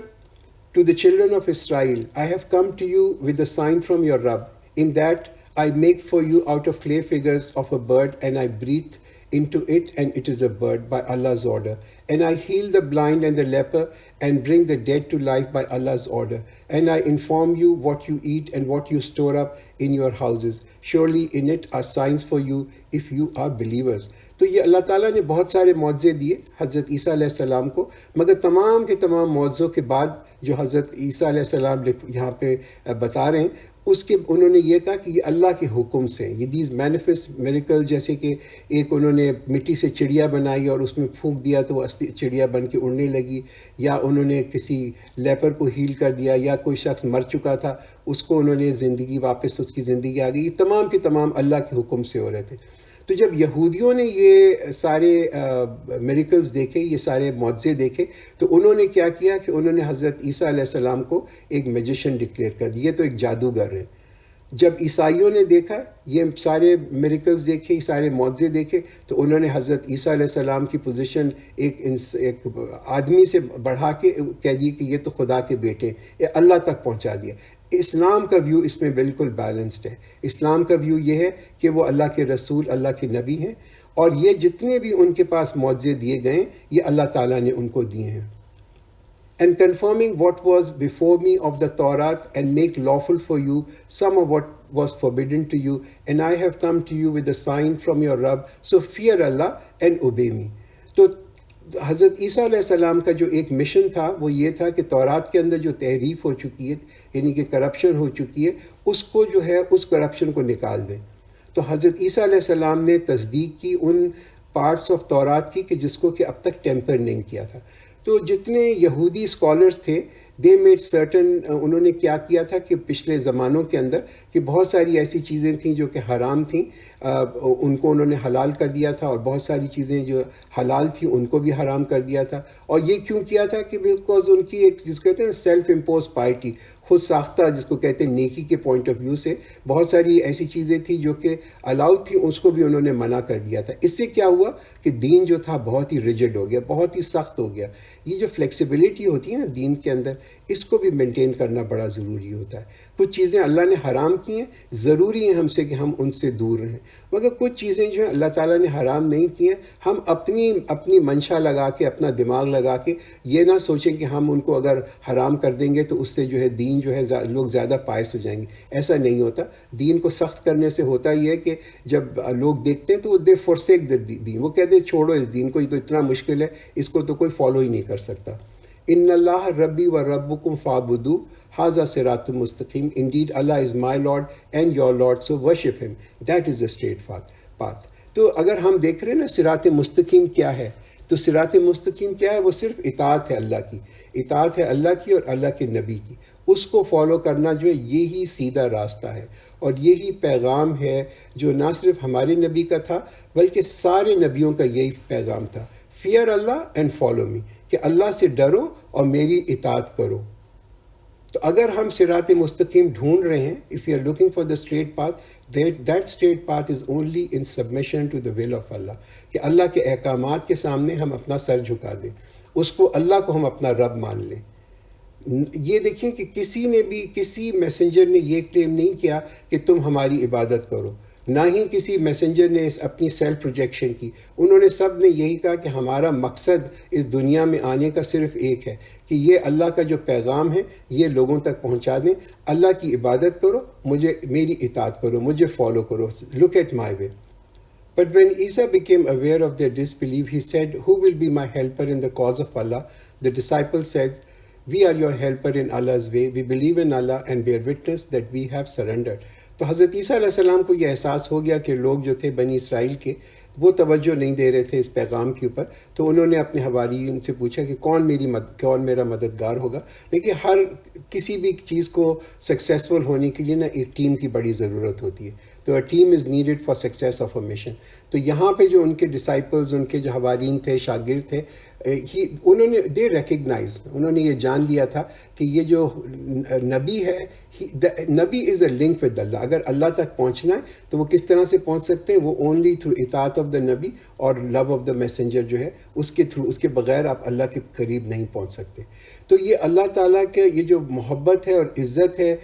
to the children of Israel, I have come to you with a sign from your Rabb, in that I make for you out of clay figures of a bird, and I breathe into it, and it is a bird by Allah's order. And I heal the blind and the leper, and bring the dead to life by Allah's order. And I inform you what you eat and what you store up in your houses. Surely in it are signs for you if you are believers. تو یہ اللہ تعالیٰ نے بہت سارے معجزے دیے حضرت عیسیٰ علیہ السلام کو، مگر تمام کے تمام معجزوں کے بعد جو حضرت عیسیٰ علیہ السلام یہاں پہ بتا رہے ہیں، اس کے انہوں نے یہ کہا کہ یہ اللہ کے حکم سے ہیں. یہ دیز مینیفسٹ میریکل، جیسے کہ ایک انہوں نے مٹی سے چڑیا بنائی اور اس میں پھونک دیا تو وہ اصلی چڑیا بن کے اڑنے لگی، یا انہوں نے کسی لیپر کو ہیل کر دیا، یا کوئی شخص مر چکا تھا اس کو انہوں نے زندگی واپس اس کی زندگی آ گئی. یہ تمام کے تمام اللہ کے حکم سے ہو رہے تھے. تو جب یہودیوں نے یہ سارے میریکلز دیکھے، یہ سارے معجزے دیکھے، تو انہوں نے کیا کیا کہ انہوں نے حضرت عیسیٰ علیہ السلام کو ایک میجیشین ڈکلیئر کر دیا، یہ تو ایک جادوگر ہیں. جب عیسائیوں نے دیکھا یہ سارے میریکلز دیکھے، یہ سارے معجزے دیکھے، تو انہوں نے حضرت عیسیٰ علیہ السلام کی پوزیشن ایک آدمی سے بڑھا کے کہہ دی کہ یہ تو خدا کے بیٹے ہیں، یہ اللہ تک پہنچا دیا. اسلام کا ویو اس میں بالکل بیلنسڈ ہے. اسلام کا ویو یہ ہے کہ وہ اللہ کے رسول، اللہ کے نبی ہیں، اور یہ جتنے بھی ان کے پاس معجزے دیے گئے یہ اللہ تعالیٰ نے ان کو دیے ہیں. And confirming what was before me of the Torah, and make lawful for you some of what was forbidden to you, and I have come to you with a sign from your Rabb, so fear Allah and obey me. تو حضرت عیسیٰ علیہ السلام کا جو ایک mission تھا وہ یہ تھا کہ تورات کے اندر جو تحریف ہو چکی ہے، یعنی کہ کرپشن ہو چکی ہے، اس کو جو ہے اس کرپشن کو نکال دیں. تو حضرت عیسیٰ علیہ السلام نے تصدیق کی ان پارٹس آف تورات کی کہ جس کو کہ اب تک ٹیمپر نہیں کیا تھا. تو جتنے یہودی اسکالرز تھے دے میڈ سرٹن، انہوں نے کیا کیا تھا کہ پچھلے زمانوں کے اندر کہ بہت ساری ایسی چیزیں تھیں جو کہ حرام تھیں، ان کو انہوں نے حلال کر دیا تھا، اور بہت ساری چیزیں جو حلال تھیں ان کو بھی حرام کر دیا تھا. اور یہ کیوں کیا تھا کہ بیکاز ان کی ایک جس کہتے ہیں سیلف امپوز پائٹی، خود ساختہ جس کو کہتے ہیں نیکی کے پوائنٹ آف ویو سے بہت ساری ایسی چیزیں تھیں جو کہ الاؤڈ تھیں، اس کو بھی انہوں نے منع کر دیا تھا۔ اس سے کیا ہوا کہ دین جو تھا بہت ہی ریجڈ ہو گیا، بہت ہی سخت ہو گیا۔ یہ جو فلیکسیبلٹی ہوتی ہے نا دین کے اندر، اس کو بھی مینٹین کرنا بڑا ضروری ہوتا ہے۔ کچھ چیزیں اللہ نے حرام کی ہیں، ضروری ہیں ہم سے کہ ہم ان سے دور رہیں، مگر کچھ چیزیں جو ہیں اللہ تعالیٰ نے حرام نہیں کی ہیں، ہم اپنی منشا لگا کے، اپنا دماغ لگا کے یہ نہ سوچیں کہ ہم ان کو اگر حرام کر دیں گے تو اس سے جو ہے دین جو ہے لوگ زیادہ پائس ہو جائیں گے۔ ایسا نہیں ہوتا۔ دین کو سخت کرنے سے ہوتا یہ ہے کہ جب لوگ دیکھتے ہیں تو وہ دے فورسیک دا دین، وہ کہتے ہیں چھوڑو اس دین کو، یہ تو اتنا مشکل ہے، اس کو تو کوئی فالو ہی نہیں کر سکتا۔ ان اللہ ربی و ربکم فاعبدوہ ھذا صراط مستقیم، انڈیڈ اللہ is my lord and your lord so worship him, that is a straight path. تو اگر ہم دیکھ رہے ہیں نا صراط مستقیم کیا ہے، تو صراط مستقیم کیا ہے؟ وہ صرف اطاعت ہے اللہ کی، اطاعت ہے اللہ کی اور اللہ کے نبی کی، اس کو فالو کرنا جو ہے یہی سیدھا راستہ ہے، اور یہی پیغام ہے جو نہ صرف ہمارے نبی کا تھا بلکہ سارے نبیوں کا یہی پیغام تھا، فیئر اللہ اینڈ فالو می، کہ اللہ سے ڈرو اور میری اطاعت کرو۔ تو اگر ہم صراط مستقیم ڈھونڈ رہے ہیں، if you are looking for the straight path, that straight path is only in submission to the will of Allah، کہ اللہ کے احکامات کے سامنے ہم اپنا سر جھکا دیں، اس کو اللہ کو ہم اپنا رب مان لیں۔ یہ دیکھیں کہ کسی میسنجر نے یہ کلیم نہیں کیا کہ تم ہماری عبادت کرو، نہ ہی کسی میسنجر نے اپنی سیلف پروجیکشن کی۔ انہوں نے سب نے یہی کہا کہ ہمارا مقصد اس دنیا میں آنے کا صرف ایک ہے کہ یہ اللہ کا جو پیغام ہے یہ لوگوں تک پہنچا دیں، اللہ کی عبادت کرو، میری اطاعت کرو، مجھے فالو کرو، look at my way۔ But when Isa became aware of their disbelief, he said, "Who will be my helper in the cause of Allah?" The disciples said, "We are your helper in Allah's way. We believe in Allah and bear witness that we have surrendered." تو حضرت عیسیٰ علیہ السلام کو یہ احساس ہو گیا کہ لوگ جو تھے بنی اسرائیل کے وہ توجہ نہیں دے رہے تھے اس پیغام کے اوپر، تو انہوں نے اپنے حواریین سے پوچھا کہ کون میرا مددگار ہوگا۔ دیکھیے ہر کسی بھی چیز کو سکسیسفل ہونے کے لیے نا ایک ٹیم کی بڑی ضرورت ہوتی ہے، تو a team is needed for success of a mission. تو یہاں پہ جو ان کے ڈسائپلز، ان کے جو حواریین تھے، شاگرد تھے، انہوں نے انہوں نے یہ جان لیا تھا کہ یہ جو نبی ہے، نبی از اے لنک ود اللہ۔ اگر اللہ تک پہنچنا ہے تو وہ کس طرح سے پہنچ سکتے ہیں؟ وہ اونلی تھرو اطاعت آف دا نبی اور لو آف دا میسنجر جو ہے اس کے تھرو، اس کے بغیر آپ اللہ کے قریب نہیں پہنچ سکتے۔ تو یہ اللہ تعالیٰ کے یہ جو محبت ہے اور عزت ہے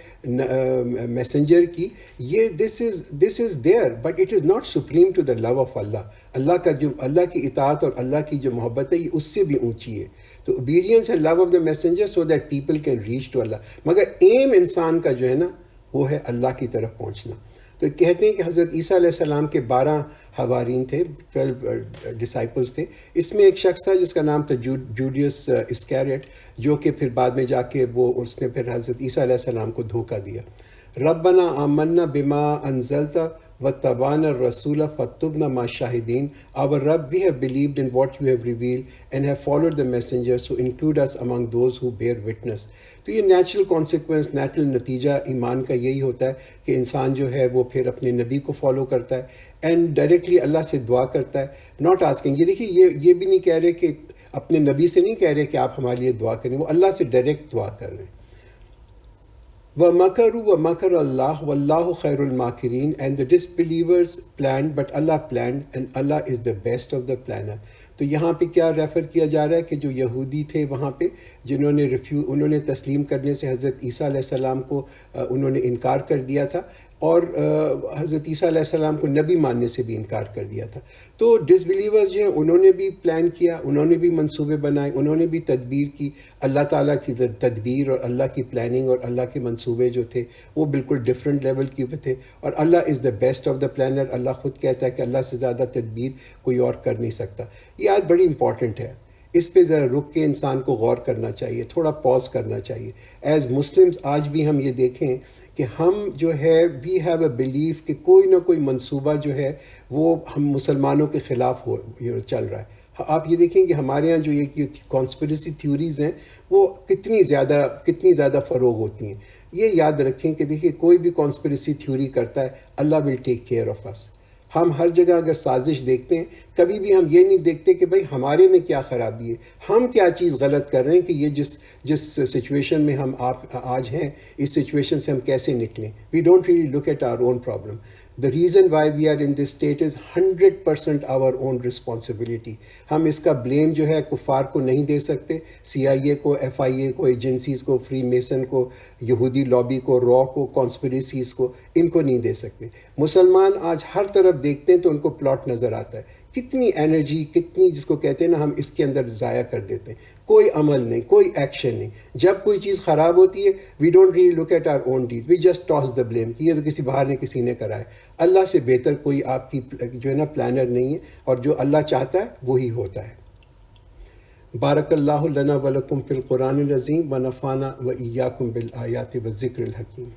میسنجر کی، یہ this is there but it is not supreme to the love of اللہ۔ اللہ کا جو اللہ کی اطاعت اور اللہ کی جو محبت ہے یہ اس سے بھی اونچی ہے۔ تو obedience and love of the messenger so that people can reach to اللہ، مگر ایم انسان کا جو ہے نا وہ ہے اللہ کی طرف پہنچنا۔ تو کہتے ہیں کہ حضرت عیسیٰ علیہ السلام کے 12 حوارین تھے، 12 ڈسائپلز تھے۔ اس میں ایک شخص تھا جس کا نام تھا جوڈیس اسکیریٹ، جو کہ پھر بعد میں جا کے اس نے پھر حضرت عیسیٰ علیہ السلام کو دھوکہ دیا۔ ربنا آمنا بما انزلت واتبعنا الرسول فاکتبنا مع الشاہدین۔ Our Rabb, we have believed in what you have revealed and have followed the messengers, so include us among those who bear witness۔ تو یہ نیچرل کانسیکوینس، نیچرل نتیجہ ایمان کا یہی ہوتا ہے کہ انسان جو ہے وہ پھر اپنے نبی کو فالو کرتا ہے اینڈ ڈائریکٹلی اللہ سے دعا کرتا ہے، ناٹ آسکنگ۔ یہ دیکھیے یہ بھی نہیں کہہ رہے کہ اپنے نبی سے نہیں کہہ رہے کہ آپ ہمارے لیے دعا کریں، وہ اللہ سے ڈائریکٹ دعا کر رہے ہیں۔ وَمَكَرُوا وَمَكَرَ اللَّهُ وَاللَّهُ خَيْرُ الْمَاكِرِينَ And the disbelievers planned but Allah planned and Allah is the best of the planner۔ تو یہاں پہ کیا ریفر کیا جا رہا ہے کہ جو یہودی تھے وہاں پہ جنہوں نے انہوں نے تسلیم کرنے سے حضرت عیسیٰ علیہ السلام کو انہوں نے انکار کر دیا تھا، اور حضرت عیسیٰ علیہ السلام کو نبی ماننے سے بھی انکار کر دیا تھا۔ تو ڈس بلیورز جو ہیں انہوں نے بھی پلان کیا، انہوں نے بھی منصوبے بنائے، انہوں نے بھی تدبیر کی۔ اللہ تعالیٰ کی تدبیر اور اللہ کی پلاننگ اور اللہ کے منصوبے جو تھے وہ بالکل ڈفرینٹ لیول کے تھے، اور اللہ is the best of the planner. اللہ خود کہتا ہے کہ اللہ سے زیادہ تدبیر کوئی اور کر نہیں سکتا۔ یہ آج بڑی امپورٹنٹ ہے، اس پہ ذرا رک کے انسان کو غور کرنا چاہیے، تھوڑا پاز کرنا چاہیے۔ ایز مسلمز آج بھی ہم یہ دیکھیں کہ ہم جو ہے وی ہیو اے بلیف کہ کوئی نہ کوئی منصوبہ جو ہے وہ ہم مسلمانوں کے خلاف چل رہا ہے۔ آپ یہ دیکھیں کہ ہمارے ہاں جو یہ کانسپریسی تھیوریز ہیں وہ کتنی زیادہ فروغ ہوتی ہیں۔ یہ یاد رکھیں کہ دیکھیے کوئی بھی کانسپریسی تھیوری کرتا ہے، اللہ ول ٹیک کیئر آف اس۔ ہم ہر جگہ اگر سازش دیکھتے ہیں، کبھی بھی ہم یہ نہیں دیکھتے کہ بھئی ہمارے میں کیا خرابی ہے، ہم کیا چیز غلط کر رہے ہیں کہ یہ جس سچویشن میں ہم آج ہیں، اس سچویشن سے ہم کیسے نکلیں. We don't really look at our own problem. The reason why we are in this state is 100% our own responsibility. ہم اس کا blame جو ہے کفار کو نہیں دے سکتے، CIA کو، FIA کو، ایجنسیز کو، فری میسن کو، یہودی لابی کو، را کو، کانسپریسیز کو، ان کو نہیں دے سکتے. مسلمان آج ہر طرف دیکھتے ہیں تو ان کو پلاٹ نظر آتا ہے. کتنی انرجی، کتنی جس کو کہتے ہیں نا ہم اس کے اندر ضائع کر دیتے ہیں. کوئی عمل نہیں، کوئی ایکشن نہیں. جب کوئی چیز خراب ہوتی ہے we don't really look at our own deed, we just toss the blame کہ یہ تو کسی باہر نے کسی نے کرا ہے. اللہ سے بہتر کوئی آپ کی جو ہے نا پلانر نہیں ہے، اور جو اللہ چاہتا ہے وہی ہوتا ہے. بارک اللہ لنا ولکم فی القرآن العظیم ونفعنا و ایاکم بالآیات والذکر الحکیم.